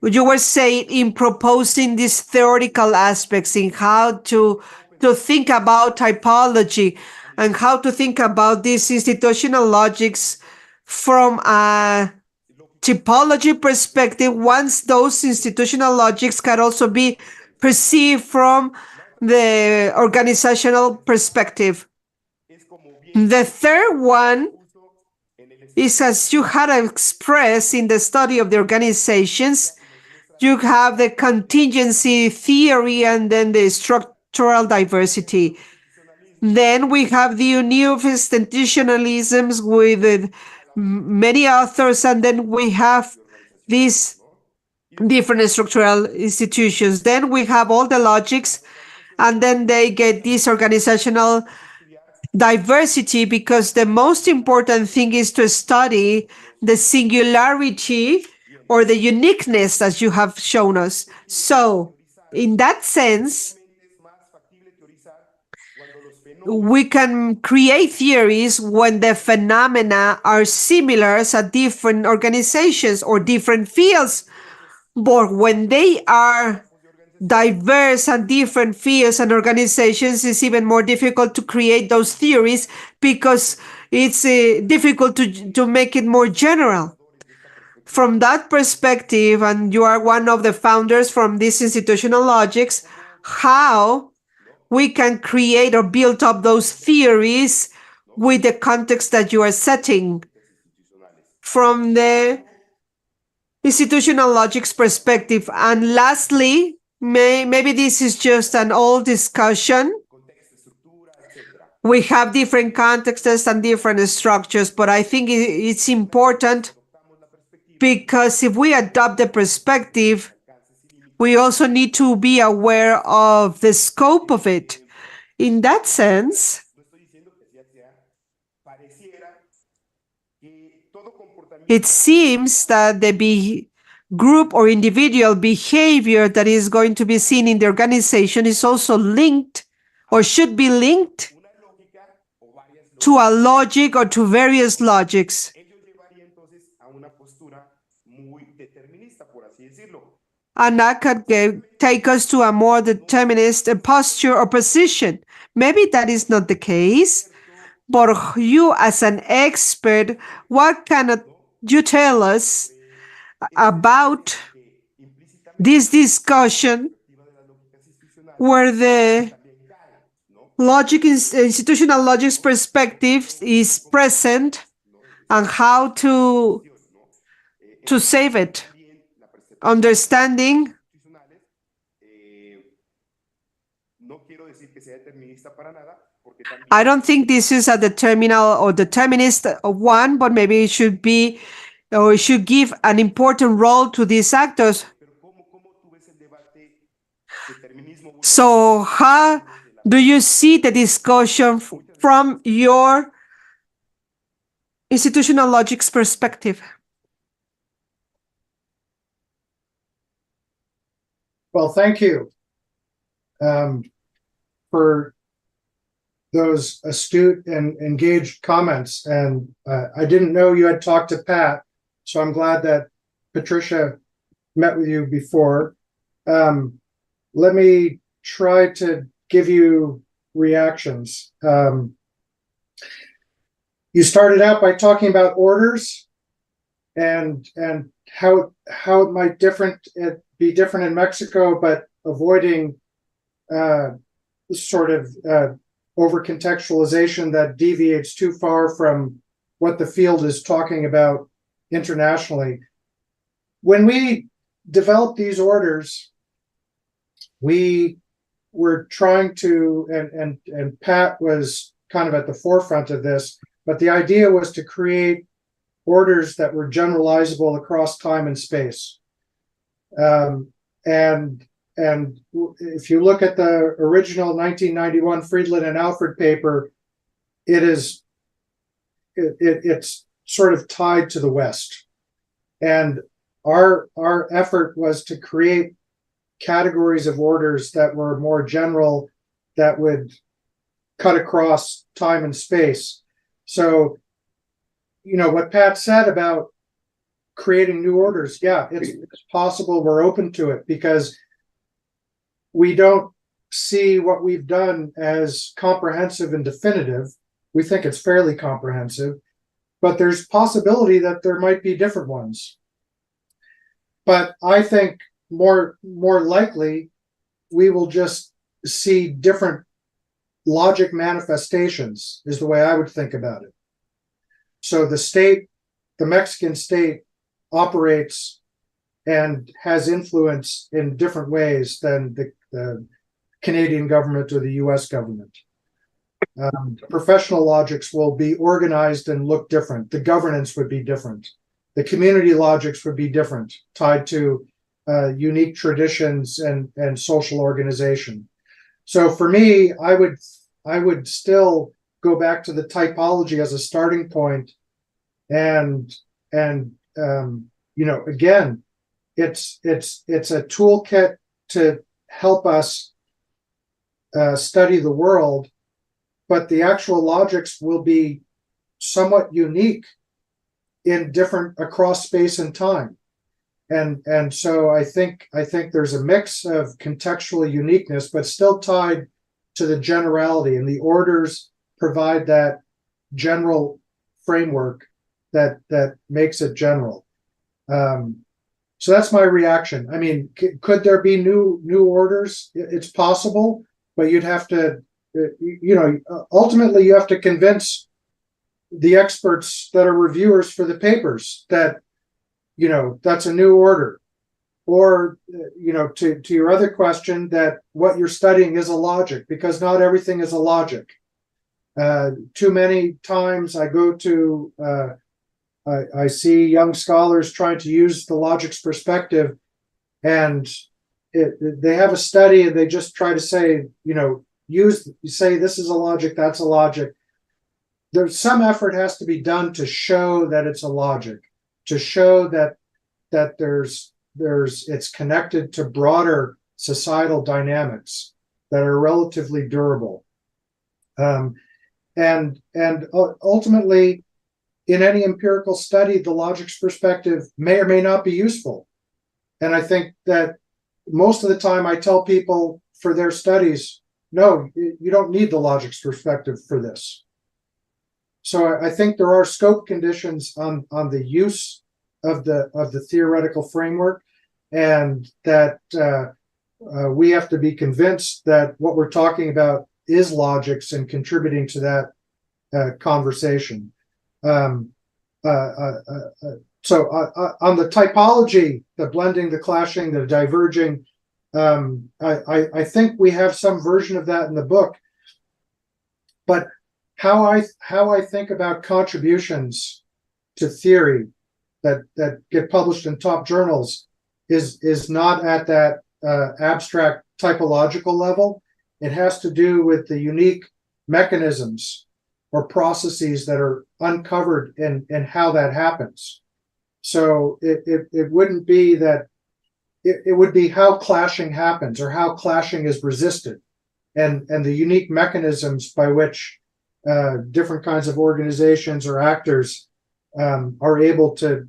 you were saying in proposing these theoretical aspects in how to think about typology and how to think about these institutional logics from a typology perspective, once those institutional logics can also be perceived from the organizational perspective. The third one is, as you had expressed in the study of the organizations, you have the contingency theory and then the structural diversity. Then we have the new institutionalisms with many authors, and then we have these different structural institutions. Then we have all the logics, and then they get this organizational diversity, because the most important thing is to study the singularity or the uniqueness that you have shown us. So in that sense, we can create theories when the phenomena are similar at different organizations or different fields. But when they are diverse and different fields and organizations, it's even more difficult to create those theories, because it's difficult to make it more general. From that perspective, and you are one of the founders from these institutional logics, how we can create or build up those theories with the context that you are setting from the institutional logics perspective. And lastly, maybe this is just an old discussion. We have different contexts and different structures, but I think it's important, because if we adopt the perspective, we also need to be aware of the scope of it. In that sense, it seems that the group or individual behavior that is going to be seen in the organization is also linked, or should be linked, to a logic or to various logics. And that could take us to a more determinist posture or position. Maybe that is not the case, but you as an expert, what can you tell us about this discussion where the institutional logics perspective is present, and how to save it? Understanding. I don't think this is a determinal or determinist one, but maybe it should be, or it should give an important role to these actors. So how do you see the discussion from your institutional logics perspective? Well, thank you for those astute and engaged comments. And I didn't know you had talked to Pat, so I'm glad that Patricia met with you before. Let me try to give you reactions. You started out by talking about orders and how it might be different in Mexico, but avoiding sort of over contextualization that deviates too far from what the field is talking about internationally. When we developed these orders, we were trying to, and Pat was kind of at the forefront of this, but the idea was to create orders that were generalizable across time and space. And if you look at the original 1991 Friedland and Alfred paper, it's sort of tied to the West. And our effort was to create categories of orders that were more general, that would cut across time and space. So, you know, what Pat said about creating new orders, yeah, it's possible. We're open to it because we don't see what we've done as comprehensive and definitive. We think it's fairly comprehensive, but there's possibility that there might be different ones. But I think more likely we will just see different logic manifestations is the way I would think about it. So the Mexican state operates and has influence in different ways than the Canadian government or the US government. Professional logics will be organized and look different. The governance would be different. The community logics would be different, tied to unique traditions and social organization. So for me, I would still go back to the typology as a starting point, and you know, again, it's a toolkit to help us study the world, but the actual logics will be somewhat unique in different across space and time. And so I think there's a mix of contextual uniqueness, but still tied to the generality, and the orders provide that general framework that makes it general. So that's my reaction. I mean, could there be new orders? It's possible, but you'd have to, you know, ultimately you have to convince the experts that are reviewers for the papers that, you know, that's a new order. Or, you know, to your other question, that what you're studying is a logic, because not everything is a logic. Too many times I go to, I see young scholars trying to use the logic's perspective, and they have a study and they just try to say, you know, say this is a logic, that's a logic. There's some effort has to be done to show that it's a logic, to show that it's connected to broader societal dynamics that are relatively durable. And ultimately, in any empirical study, the logic's perspective may or may not be useful. And I think that most of the time I tell people for their studies, no, you don't need the logic's perspective for this. So I think there are scope conditions on the use of the theoretical framework, and that we have to be convinced that what we're talking about is logics and contributing to that conversation. So on the typology, the blending, the clashing, the diverging, I think we have some version of that in the book. But how I think about contributions to theory that get published in top journals is not at that abstract typological level. It has to do with the unique mechanisms or processes that are uncovered and how that happens. So it wouldn't be that, it would be how clashing happens or how clashing is resisted, and the unique mechanisms by which different kinds of organizations or actors are able to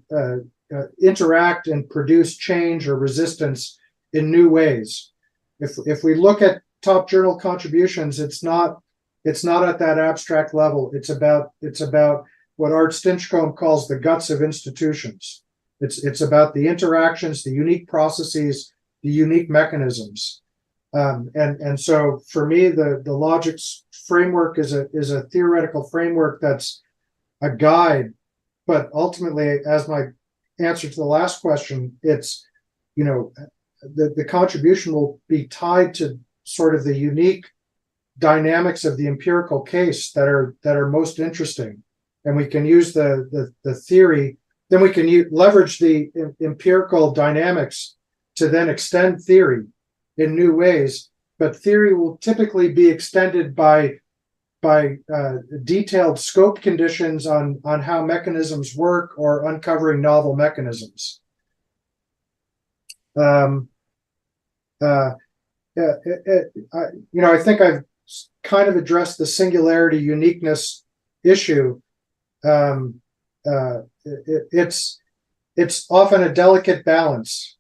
interact and produce change or resistance in new ways. If we look at top journal contributions, it's not at that abstract level. It's about what Art Stinchcomb calls the guts of institutions. It's about the interactions, the unique processes, the unique mechanisms. And so for me, the Logix framework is a theoretical framework that's a guide, but ultimately, as my answer to the last question, it's, the contribution will be tied to sort of the unique dynamics of the empirical case that are most interesting. And we can use the theory, then we can leverage the empirical dynamics to then extend theory in new ways. But theory will typically be extended by detailed scope conditions on how mechanisms work or uncovering novel mechanisms. I think I've kind of addressed the singularity uniqueness issue. It's often a delicate balance,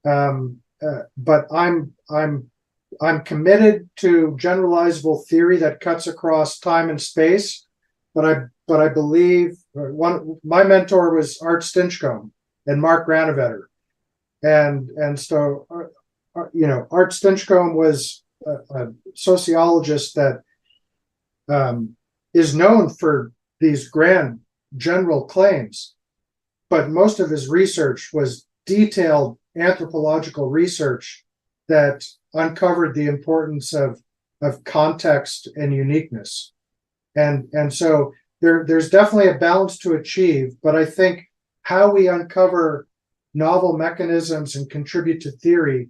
but I'm committed to generalizable theory that cuts across time and space. But I believe my mentor was Art Stinchcomb and Mark Granovetter, and so Art Stinchcomb was a sociologist that is known for these grand general claims, but most of his research was detailed anthropological research that uncovered the importance of context and uniqueness. And so there's definitely a balance to achieve, but I think how we uncover novel mechanisms and contribute to theory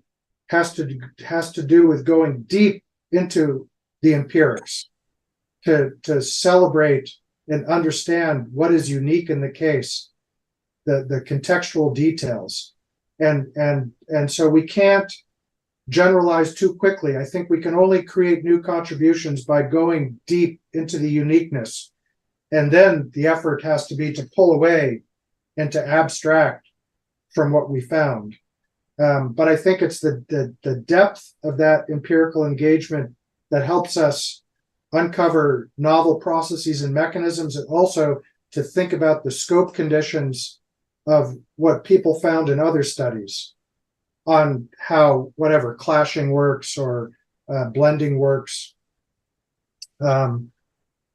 has to do with going deep into the empirics to celebrate and understand what is unique in the case, the contextual details. And so we can't generalize too quickly. I think we can only create new contributions by going deep into the uniqueness. And then the effort has to be to pull away and to abstract from what we found. But I think it's the depth of that empirical engagement that helps us uncover novel processes and mechanisms, and also to think about the scope conditions of what people found in other studies on how whatever clashing works or blending works. And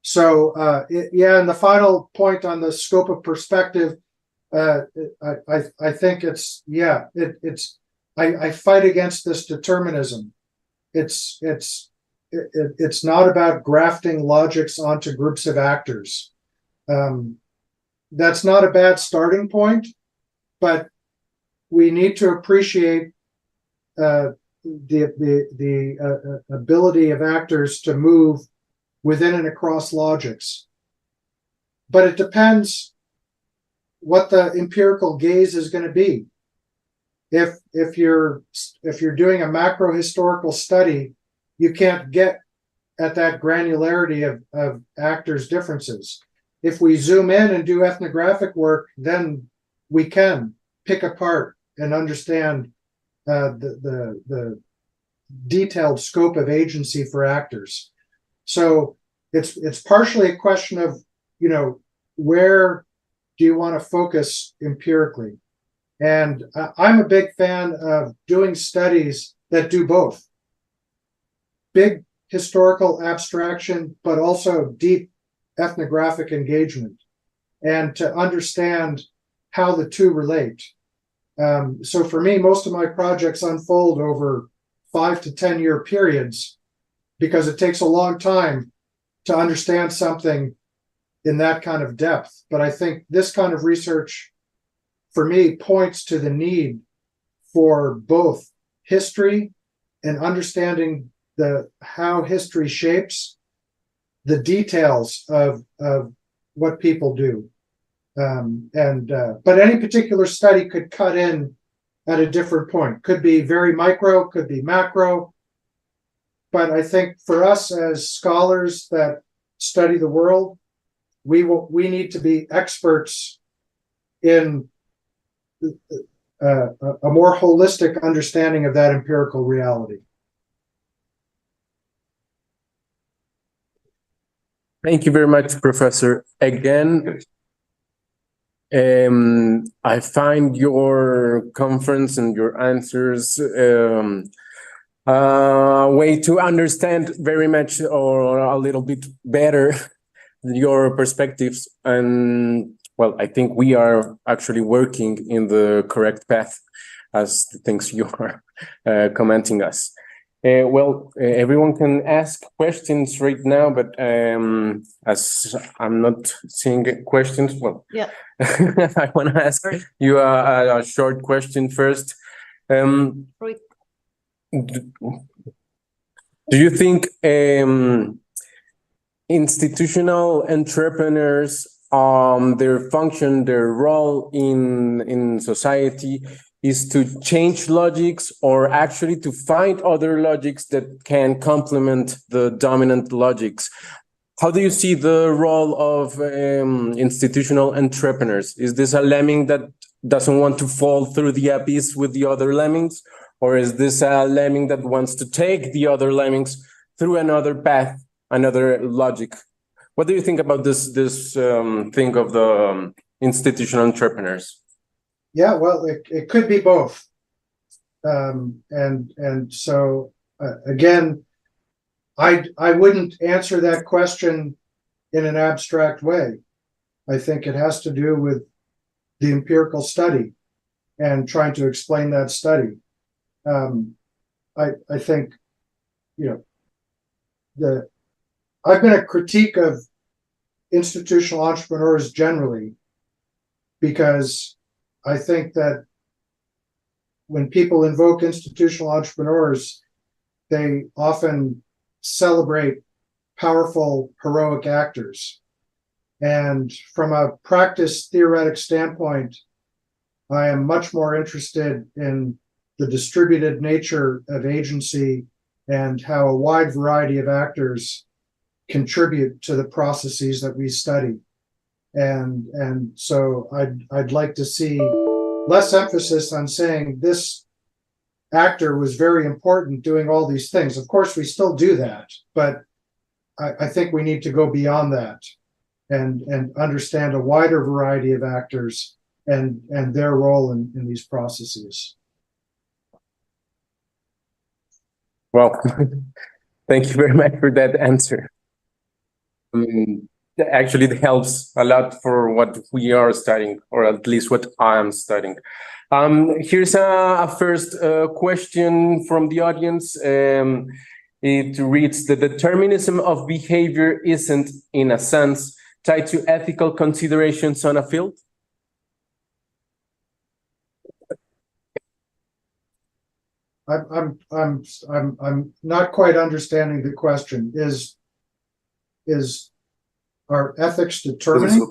the final point on the scope of perspective, I think I fight against this determinism. It's not about grafting logics onto groups of actors. That's not a bad starting point, but we need to appreciate the ability of actors to move within and across logics. But it depends what the empirical gaze is going to be. If you're doing a macro historical study, you can't get at that granularity of actors' differences. If we zoom in and do ethnographic work, then we can pick apart and understand the detailed scope of agency for actors. So it's partially a question of, where do you want to focus empirically? And I'm a big fan of doing studies that do both. Big historical abstraction, but also deep ethnographic engagement, and to understand how the two relate. So for me, most of my projects unfold over 5 to 10 year periods, because it takes a long time to understand something in that kind of depth. But I think this kind of research, for me, points to the need for both history and understanding how history shapes the details of what people do. But any particular study could cut in at a different point. Could be very micro, could be macro. But I think for us as scholars that study the world, we need to be experts in a more holistic understanding of that empirical reality. Thank you very much, Professor. Again, I find your conference and your answers a way to understand very much or a little bit better your perspectives. And well, I think we are actually working in the correct path as the things you are commenting us. Everyone can ask questions right now, but as I'm not seeing questions, Yeah. I want to ask you a short question first. Do you think institutional entrepreneurs, their function, their role in society is to change logics or actually to find other logics that can complement the dominant logics? How do you see the role of institutional entrepreneurs? Is this a lemming that doesn't want to fall through the abyss with the other lemmings? Or is this a lemming that wants to take the other lemmings through another path, another logic? What do you think about this thing of the institutional entrepreneurs? Yeah, well, it could be both. And so again, I wouldn't answer that question in an abstract way. I think it has to do with the empirical study and trying to explain that study. I think, I've been a critique of institutional entrepreneurs generally, because I think that when people invoke institutional entrepreneurs, they often celebrate powerful, heroic actors. And from a practice theoretic standpoint, I am much more interested in the distributed nature of agency and how a wide variety of actors contribute to the processes that we study. And so I'd like to see less emphasis on saying this actor was very important doing all these things. Of course, we still do that, but I think we need to go beyond that and understand a wider variety of actors and their role in these processes. Well, thank you very much for that answer. Actually, it helps a lot for what we are studying, or at least what I'm studying. Here's a first question from the audience. It reads: the determinism of behavior isn't, in a sense, tied to ethical considerations on a field? I'm not quite understanding the question. Is our ethics determining?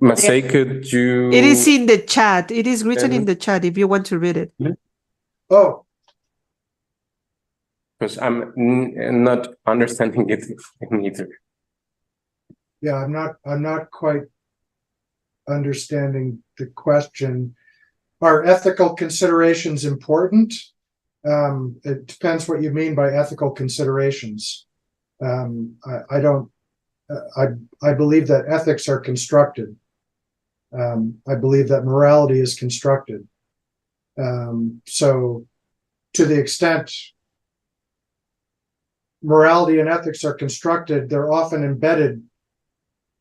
Masay, could you? It is in the chat. It is written in the chat if you want to read it. Oh, Because I'm not understanding it either. yeah, I'm not quite understanding the question. Are ethical considerations important? It depends what you mean by ethical considerations. I believe that ethics are constructed. I believe that morality is constructed. So to the extent morality and ethics are constructed, they're often embedded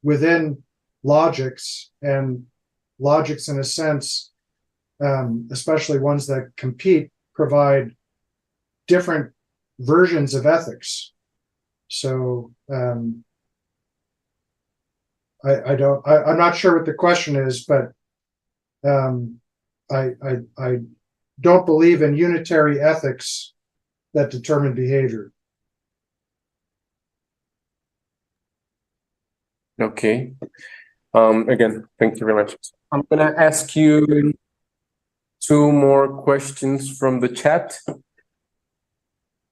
within logics, and logics, in a sense, especially ones that compete, provide different versions of ethics. So I'm not sure what the question is, but I don't believe in unitary ethics that determine behavior. Okay. Again, thank you very much. I'm gonna ask you two more questions from the chat.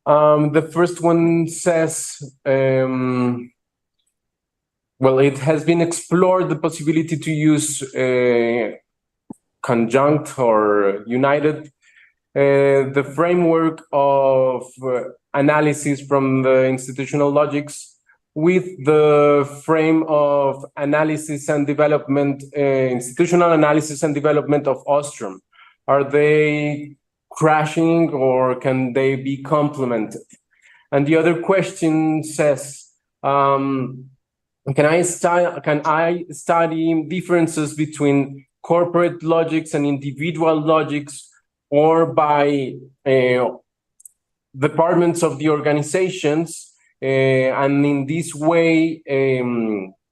The first one says, well, it has been explored the possibility to use conjunct or united the framework of analysis from the institutional logics with the frame of analysis and development, institutional analysis and development of Ostrom? Are they crashing, or can they be complemented? And the other question says, can I study differences between corporate logics and individual logics, or by departments of the organizations, and in this way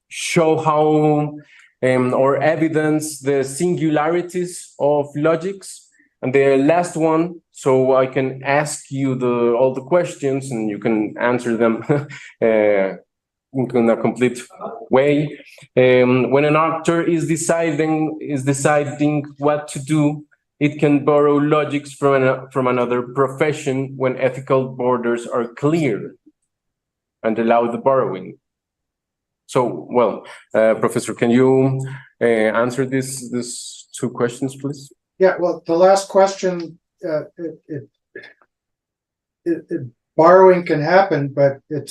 show how or evidence the singularities of logics? And the last one, so I can ask you all the questions and you can answer them in a complete way. When an actor is deciding what to do, it can borrow logics from another profession when ethical borders are clear and allow the borrowing. So, well, Professor, can you answer these two questions, please? Yeah, well, the last question, borrowing can happen, but it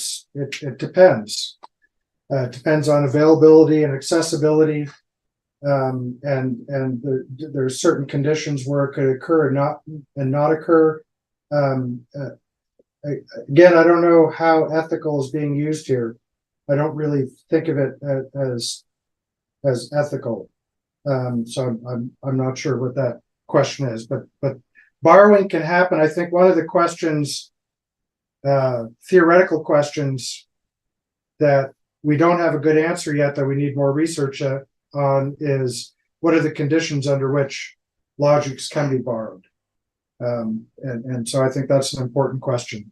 depends. It depends on availability and accessibility, and there's certain conditions where it could occur and not occur. Again, I don't know how ethical is being used here. I don't really think of it as ethical. So I'm not sure what that question is, but borrowing can happen. I think one of the questions, theoretical questions, that we don't have a good answer yet, that we need more research on, is what are the conditions under which logics can be borrowed? And so I think that's an important question.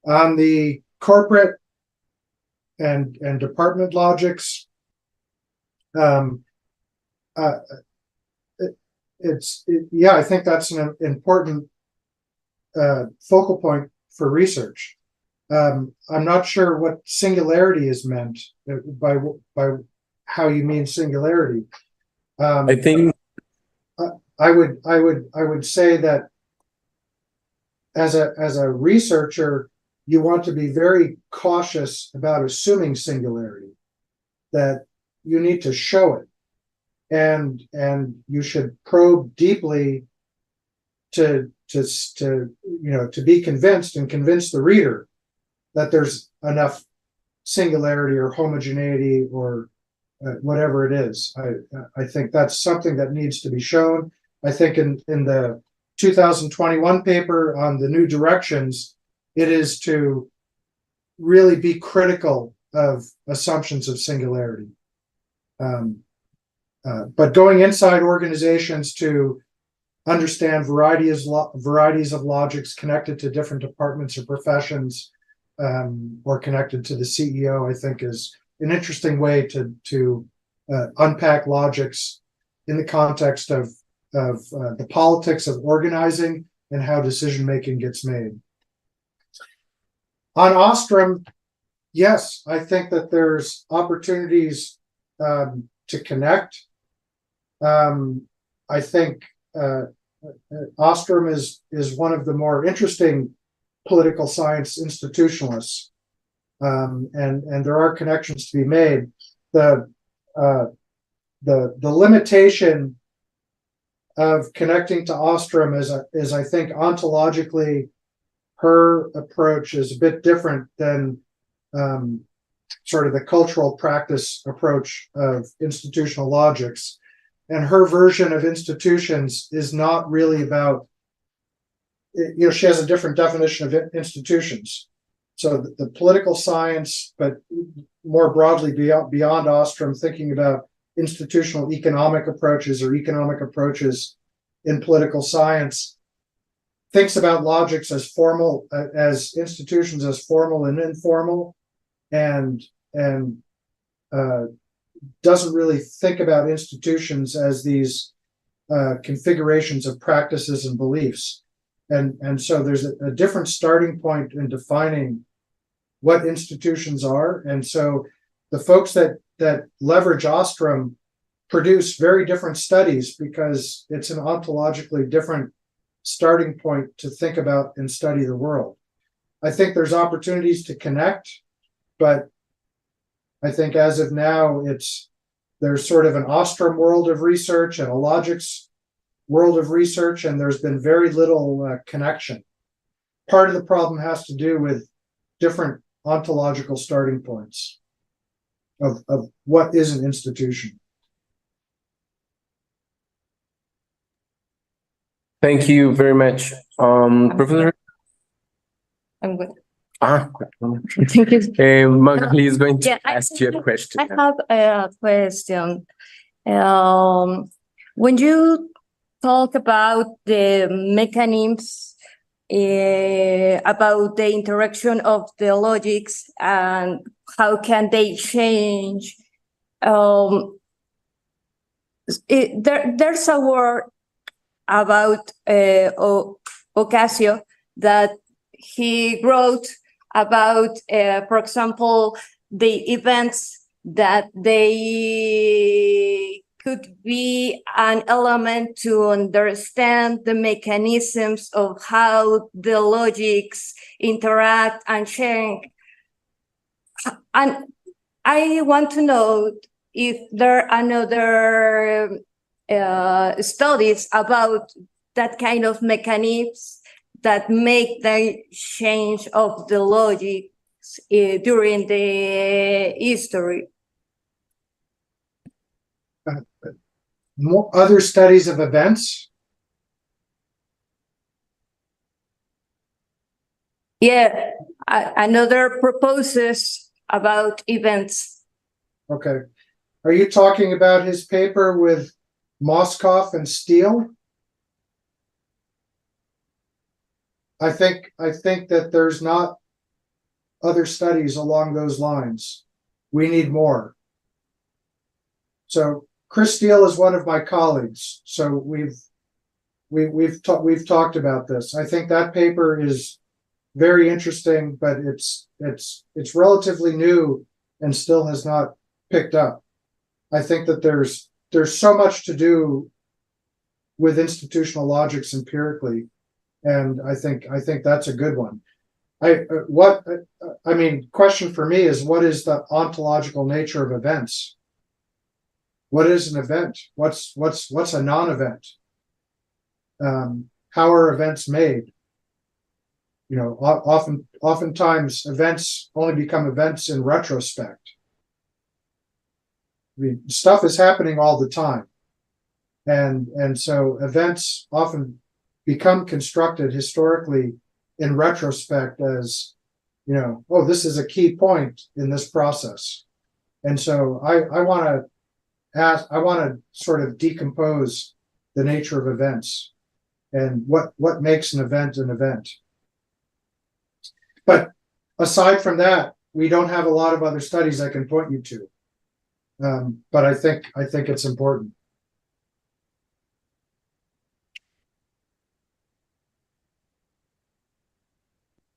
On the corporate and department logics, yeah, I think that's an important focal point for research. I'm not sure what singularity is meant by how you mean singularity. I think I would say that as a researcher, you want to be very cautious about assuming singularity, that you need to show it. And you should probe deeply to be convinced and convince the reader that there's enough singularity or homogeneity or whatever it is. I think that's something that needs to be shown. I think in the 2021 paper on the new directions, it is to really be critical of assumptions of singularity. But going inside organizations to understand varieties of logics connected to different departments or professions, or connected to the CEO, I think is an interesting way to unpack logics in the context of the politics of organizing and how decision-making gets made. On Ostrom, yes, I think that there's opportunities to connect. I think Ostrom is one of the more interesting political science institutionalists, and there are connections to be made. The limitation of connecting to Ostrom is I think ontologically her approach is a bit different than sort of the cultural practice approach of institutional logics. And her version of institutions is not really about, she has a different definition of institutions. So the political science, but more broadly beyond Ostrom, thinking about institutional economic approaches or economic approaches in political science, thinks about logics as formal, as institutions as formal and informal, and doesn't really think about institutions as these configurations of practices and beliefs. And so there's a different starting point in defining what institutions are. And so the folks that leverage Ostrom produce very different studies because it's an ontologically different starting point to think about and study the world. I think there's opportunities to connect, but I think as of now, there's sort of an Ostrom world of research and a logics world of research, and there's been very little connection. Part of the problem has to do with different ontological starting points of what is an institution. Thank you very much. Professor? I'm good. Thank you. Magali is going to ask you a question. I have a question. When you talk about the mechanisms about the interaction of the logics and how can they change, there's a word about Ocasio that he wrote about, for example, the events that they could be an element to understand the mechanisms of how the logics interact and change. And I want to know if there are other studies about that kind of mechanisms that make the change of the logics during the history. More other studies of events? Yeah, another proposes about events. Okay. Are you talking about his paper with Moskoff and Steele? I think that there's not other studies along those lines. We need more. So Chris Steele is one of my colleagues, so we've talked about this. I think that paper is very interesting, but it's relatively new and still has not picked up. I think that there's so much to do with institutional logics empirically, and I think that's a good one. Question for me is, what is the ontological nature of events? What is an event? What's a non-event? How are events made? You know, oftentimes events only become events in retrospect. I mean, stuff is happening all the time, and so events often become constructed historically in retrospect as, you know, oh, this is a key point in this process, and so I want to sort of decompose the nature of events and what makes an event an event. But aside from that, we don't have a lot of other studies I can point you to. But I think it's important.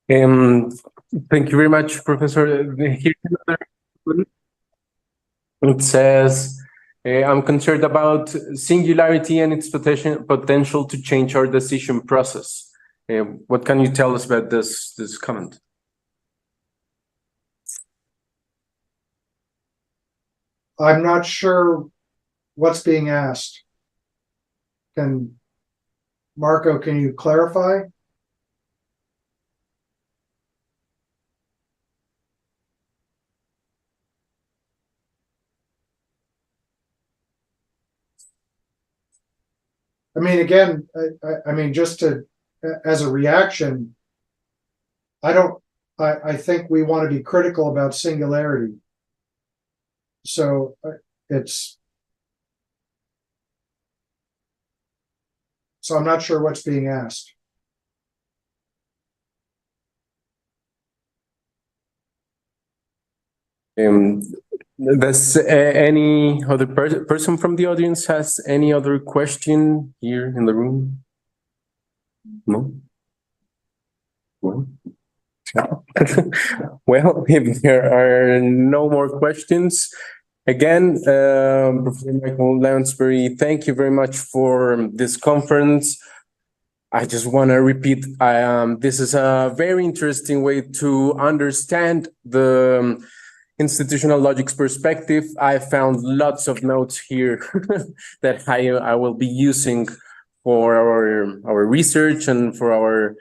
Thank you very much, Professor. Here's another one. It says, I'm concerned about singularity and its potential to change our decision process. What can you tell us about this comment? I'm not sure what's being asked. Marco, can you clarify? I mean, again, I mean, just to, as a reaction, I think we want to be critical about singularity. So so I'm not sure what's being asked. Does any other person from the audience has any other question here in the room? No? Well, well, if there are no more questions, again, Professor Michael Lounsbury, thank you very much for this conference. I just want to repeat, this is a very interesting way to understand the institutional logics perspective. I found lots of notes here that I will be using for our research and for our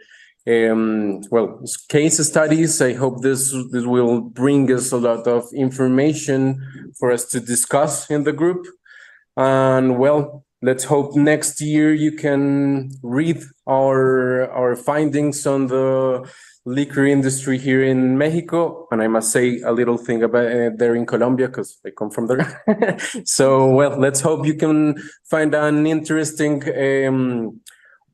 case studies. I hope this will bring us a lot of information for us to discuss in the group. And well, let's hope next year you can read our findings on the liquor industry here in Mexico. And I must say a little thing about there in Colombia, because I come from there. So, well, let's hope you can find an interesting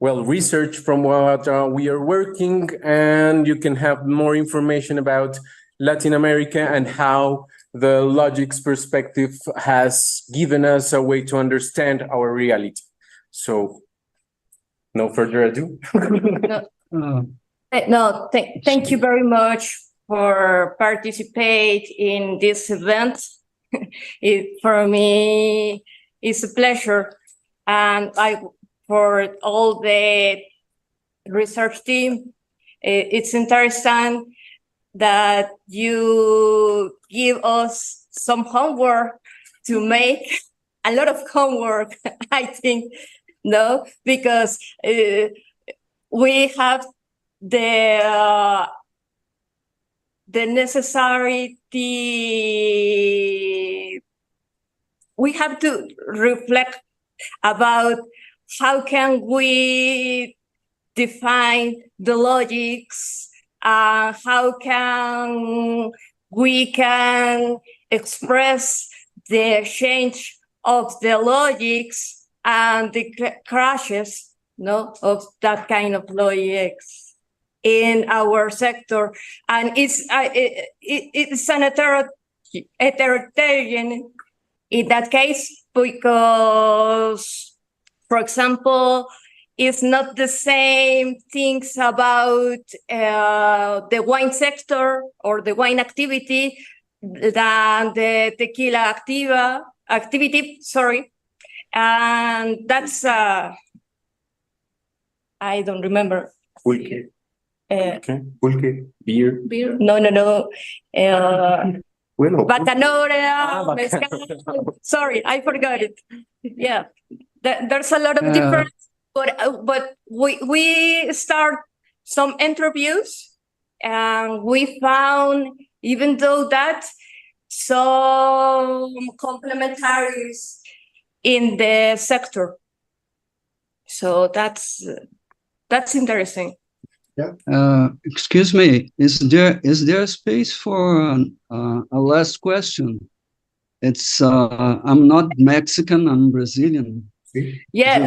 research from what we are working, and you can have more information about Latin America and how the logics perspective has given us a way to understand our reality. So, no further ado. Thank you very much for participate in this event. For me, it's a pleasure, and for all the research team, it's interesting that you give us some homework to make, a lot of homework, I think, no, because we have the necessity, we have to reflect about how can we define the logics, how can we express the change of the logics and the crashes, no, of that kind of logics in our sector. And it's an heterogeneous in that case, because, for example, it's not the same things about the wine sector or the wine activity than the tequila activity, sorry. And that's, I don't remember. Pulque. Okay. Pulque. Beer? No. Bueno. Bacanora, mezcal. Sorry, I forgot it. Yeah, there's a lot of difference, but we start some interviews, and we found, even though that, some complementaries in the sector. So that's interesting. Yeah. Excuse me, is there space for a last question? It's I'm not Mexican, I'm Brazilian. Yeah. Do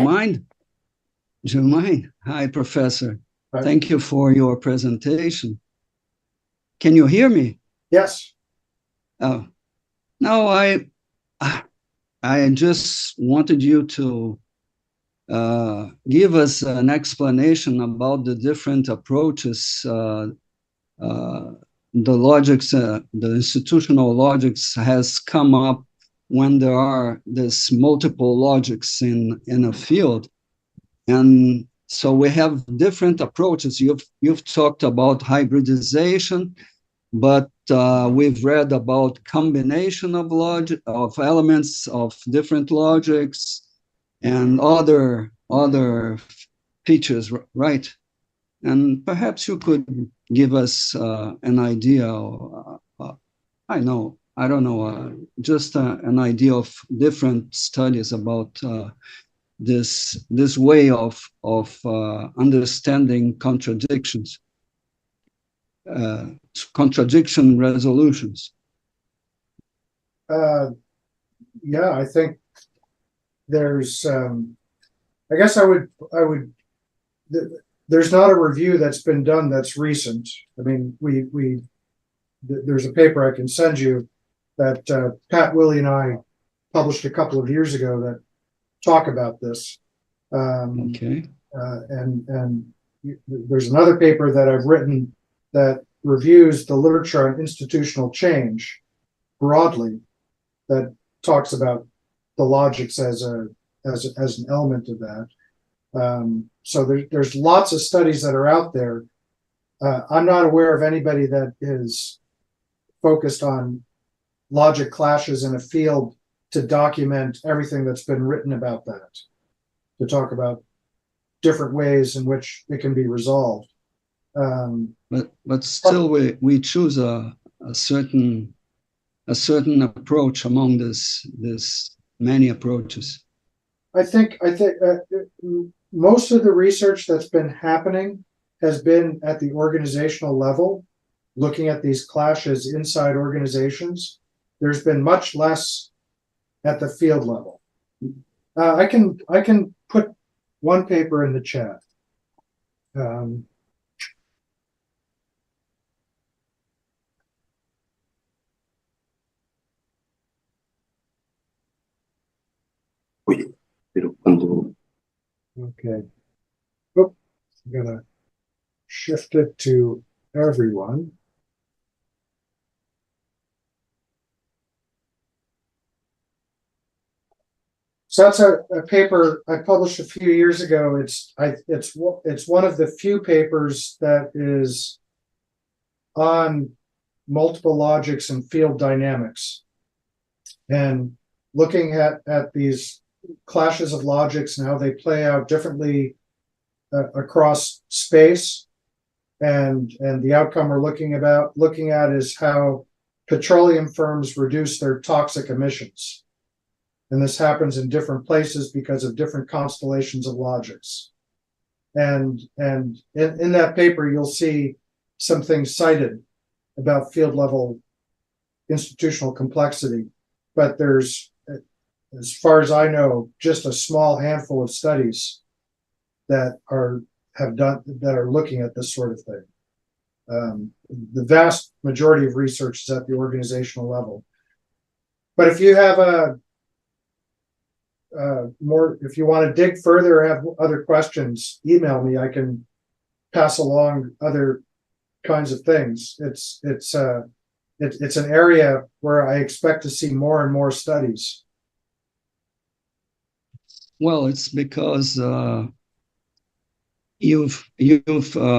you mind? Hi, Professor. Hi. Thank you for your presentation. Can you hear me? Yes. Oh, no, I just wanted you to give us an explanation about the different approaches, the logics, the institutional logics has come up when there are this multiple logics in a field. And so we have different approaches. You've talked about hybridization, but we've read about combination of elements of different logics and other features, right? And perhaps you could give us an idea. I don't know, just an idea of different studies about this way of understanding contradictions, contradiction resolutions. Yeah, I think there's, I guess I would, there's not a review that's been done that's recent. I mean, there's a paper I can send you that Pat, Willie, and I published a couple of years ago that talk about this. Okay. And there's another paper that I've written that reviews the literature on institutional change broadly, that talks about the logics as an element of that. So there's lots of studies that are out there. I'm not aware of anybody that is focused on logic clashes in a field to document everything that's been written about that, to talk about different ways in which it can be resolved. But still, we choose a certain approach among this many approaches. I think most of the research that's been happening has been at the organizational level, looking at these clashes inside organizations. There's been much less at the field level. I can put one paper in the chat. Oye, pero cuando Okay. Oop, I'm gonna shift it to everyone. So that's a paper I published a few years ago. It's one of the few papers that is on multiple logics and field dynamics, and looking at these clashes of logics and how they play out differently across space, and the outcome we're looking at is how petroleum firms reduce their toxic emissions. And this happens in different places because of different constellations of logics. And in that paper, you'll see some things cited about field level institutional complexity, but there's, as far as I know, just a small handful of studies that are looking at this sort of thing. The vast majority of research is at the organizational level. But if you have if you want to dig further or have other questions, email me. I can pass along other kinds of things. It's an area where I expect to see more and more studies. Well, it's because you've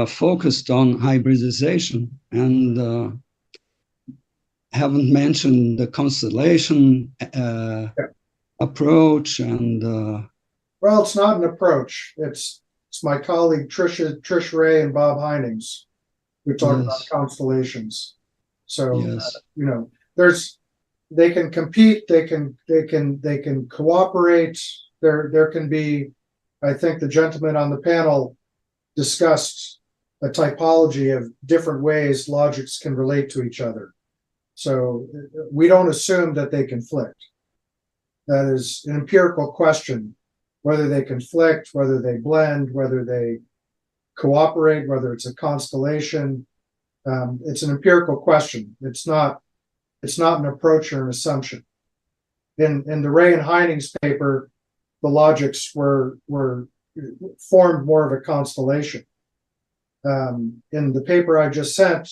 focused on hybridization and haven't mentioned the constellation approach and. Well, it's not an approach. It's my colleague Trish Ray and Bob Heinings who talk about constellations. So you know, they can compete. They can cooperate. There can be, I think the gentleman on the panel discussed a typology of different ways logics can relate to each other. So we don't assume that they conflict. That is an empirical question, whether they conflict, whether they blend, whether they cooperate, whether it's a constellation. It's an empirical question. It's not an approach or an assumption. In the Ray and Heinings paper, the logics were formed more of a constellation. In the paper I just sent,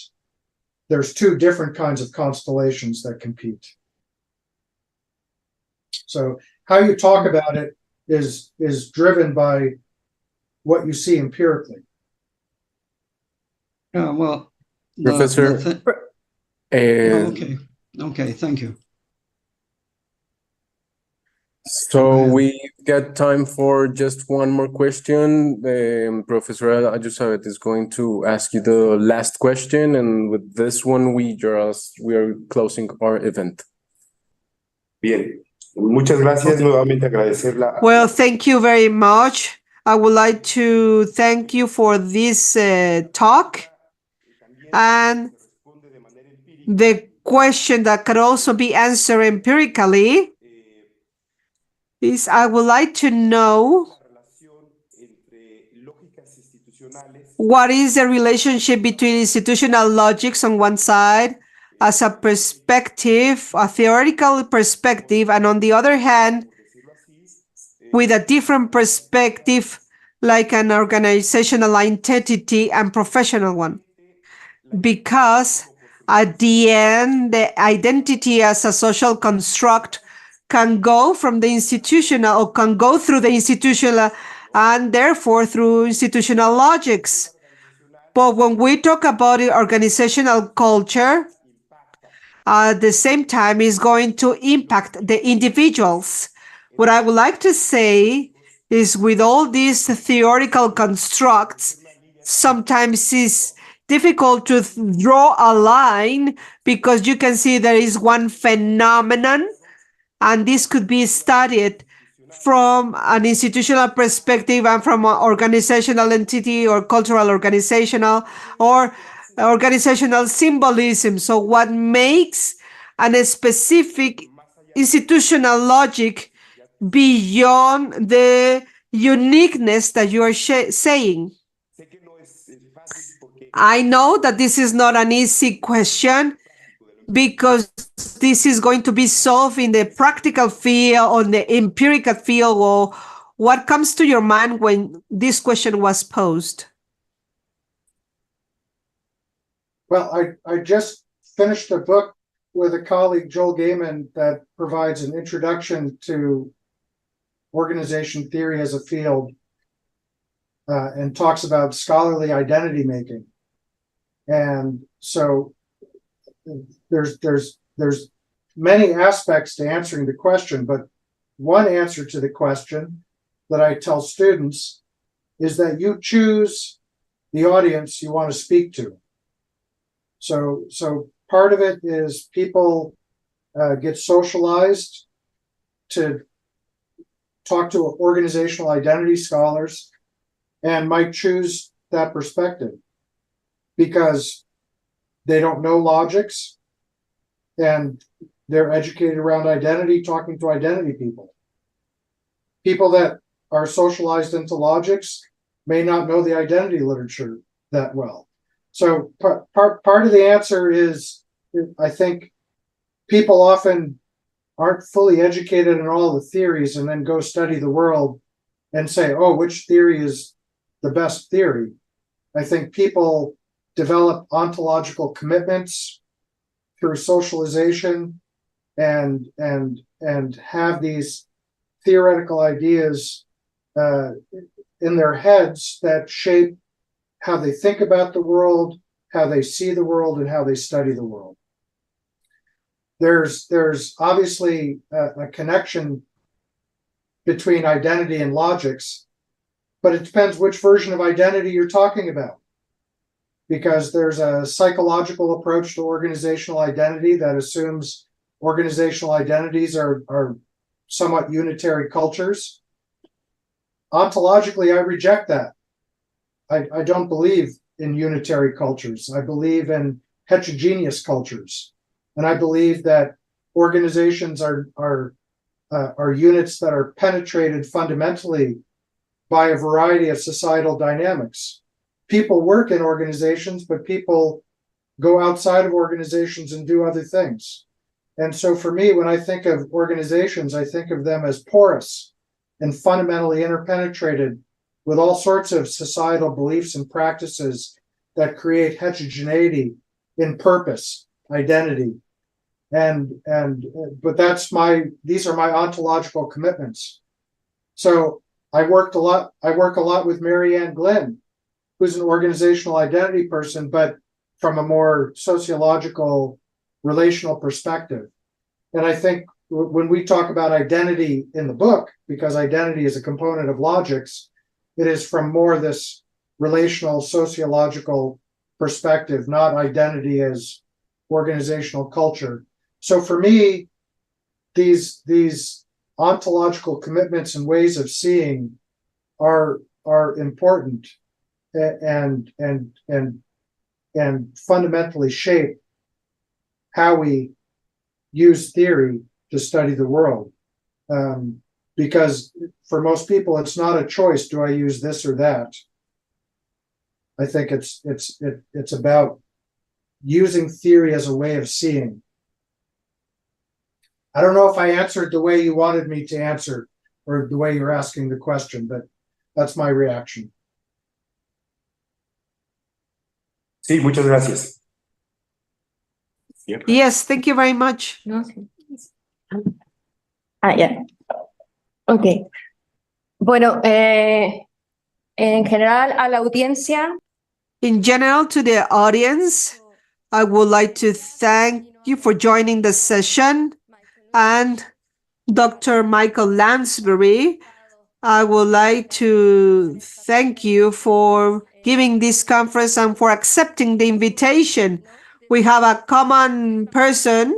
there's two different kinds of constellations that compete. So how you talk about it is driven by what you see empirically. Well, Professor. Okay, thank you. So we got time for just one more question. Professor Ayuzabet is going to ask you the last question, and with this one we are closing our event. Bien, muchas gracias. Nuevamente agradecerla. Well, thank you very much. I would like to thank you for this talk, and the question that could also be answered empirically is, I would like to know what is the relationship between institutional logics on one side as a perspective, a theoretical perspective, and on the other hand, with a different perspective, like an organizational entity and professional one. Because at the end, the identity as a social construct can go from the institutional, or can go through the institutional and therefore through institutional logics. But when we talk about organizational culture, at the same time is going to impact the individuals. What I would like to say is with all these theoretical constructs, sometimes it's difficult to draw a line because you can see there is one phenomenon, and this could be studied from an institutional perspective and from an organizational entity or cultural organizational or organizational symbolism. So what makes a specific institutional logic beyond the uniqueness that you are saying? I know that this is not an easy question because this is going to be solved in the practical field or the empirical field. Or what comes to your mind when this question was posed? Well, I just finished a book with a colleague, Joel Gaiman, that provides an introduction to organization theory as a field and talks about scholarly identity making. And so there's many aspects to answering the question, but one answer to the question that I tell students is that you choose the audience you want to speak to. So part of it is people get socialized to talk to organizational identity scholars and might choose that perspective because they don't know logics and they're educated around identity, talking to identity people. People that are socialized into logics may not know the identity literature that well. So part of the answer is, I think people often aren't fully educated in all the theories and then go study the world and say, oh, which theory is the best theory? I think people develop ontological commitments through socialization and have these theoretical ideas in their heads that shape how they think about the world, how they see the world, and how they study the world. There's obviously a connection between identity and logics, but it depends which version of identity you're talking about. Because there's a psychological approach to organizational identity that assumes organizational identities are somewhat unitary cultures. Ontologically, I reject that. I don't believe in unitary cultures. I believe in heterogeneous cultures. And I believe that organizations are units that are penetrated fundamentally by a variety of societal dynamics. People work in organizations, but people go outside of organizations and do other things. And so for me, when I think of organizations, I think of them as porous and fundamentally interpenetrated with all sorts of societal beliefs and practices that create heterogeneity in purpose, identity. But these are my ontological commitments. So I work a lot with Marianne Glynn, who's an organizational identity person, but from a more sociological, relational perspective. And I think when we talk about identity in the book, because identity is a component of logics, it is from more this relational, sociological perspective, not identity as organizational culture. So for me, these ontological commitments and ways of seeing are important and fundamentally shape how we use theory to study the world. Because for most people, it's not a choice. Do I use this or that? I think it's about using theory as a way of seeing. I don't know if I answered the way you wanted me to answer or the way you're asking the question, but that's my reaction. Sí, muchas gracias. Yes, thank you very much. Yeah. Okay. Bueno, en general a la audiencia, In general, to the audience, I would like to thank you for joining the session. And Dr. Michael Lounsbury, I would like to thank you for giving this conference and for accepting the invitation. We have a common person.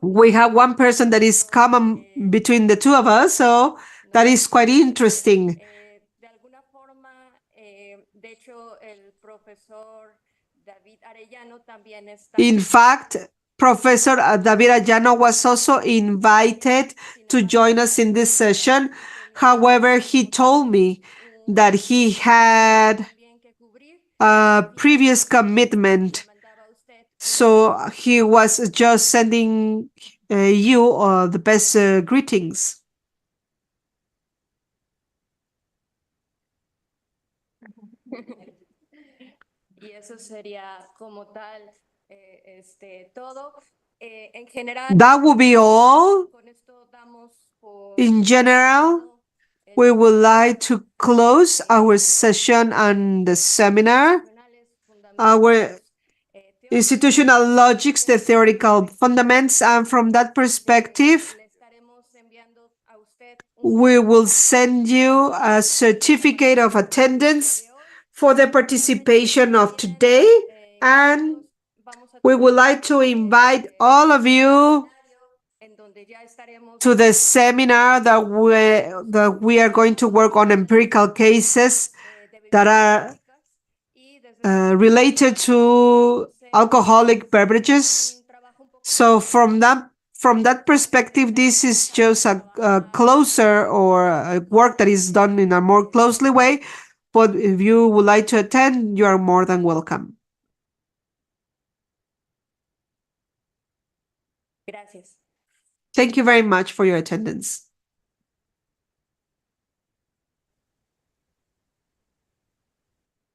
We have one person that is common between the two of us, so that is quite interesting. de alguna forma, de hecho, el profesor David Arellano también está. In fact, Professor David Arellano was also invited to join us in this session. However, he told me that he had a previous commitment, so he was just sending you the best greetings. Y eso sería como tal, todo. En general, That would be all. con esto damos por In general, we would like to close our session on the seminar, our institutional logics, the theoretical fundaments, and from that perspective, le estaremos enviando a usted we will send you a certificate of attendance for the participation of today, and we would like to invite all of you en donde ya estaremos to the seminar that we are going to work on empirical cases that are related to alcoholic beverages. So from that perspective, this is just a closer or a work that is done in a more closely way. But if you would like to attend, you are more than welcome. Gracias. Thank you very much for your attendance.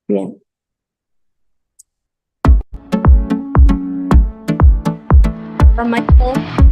Bien. Michael.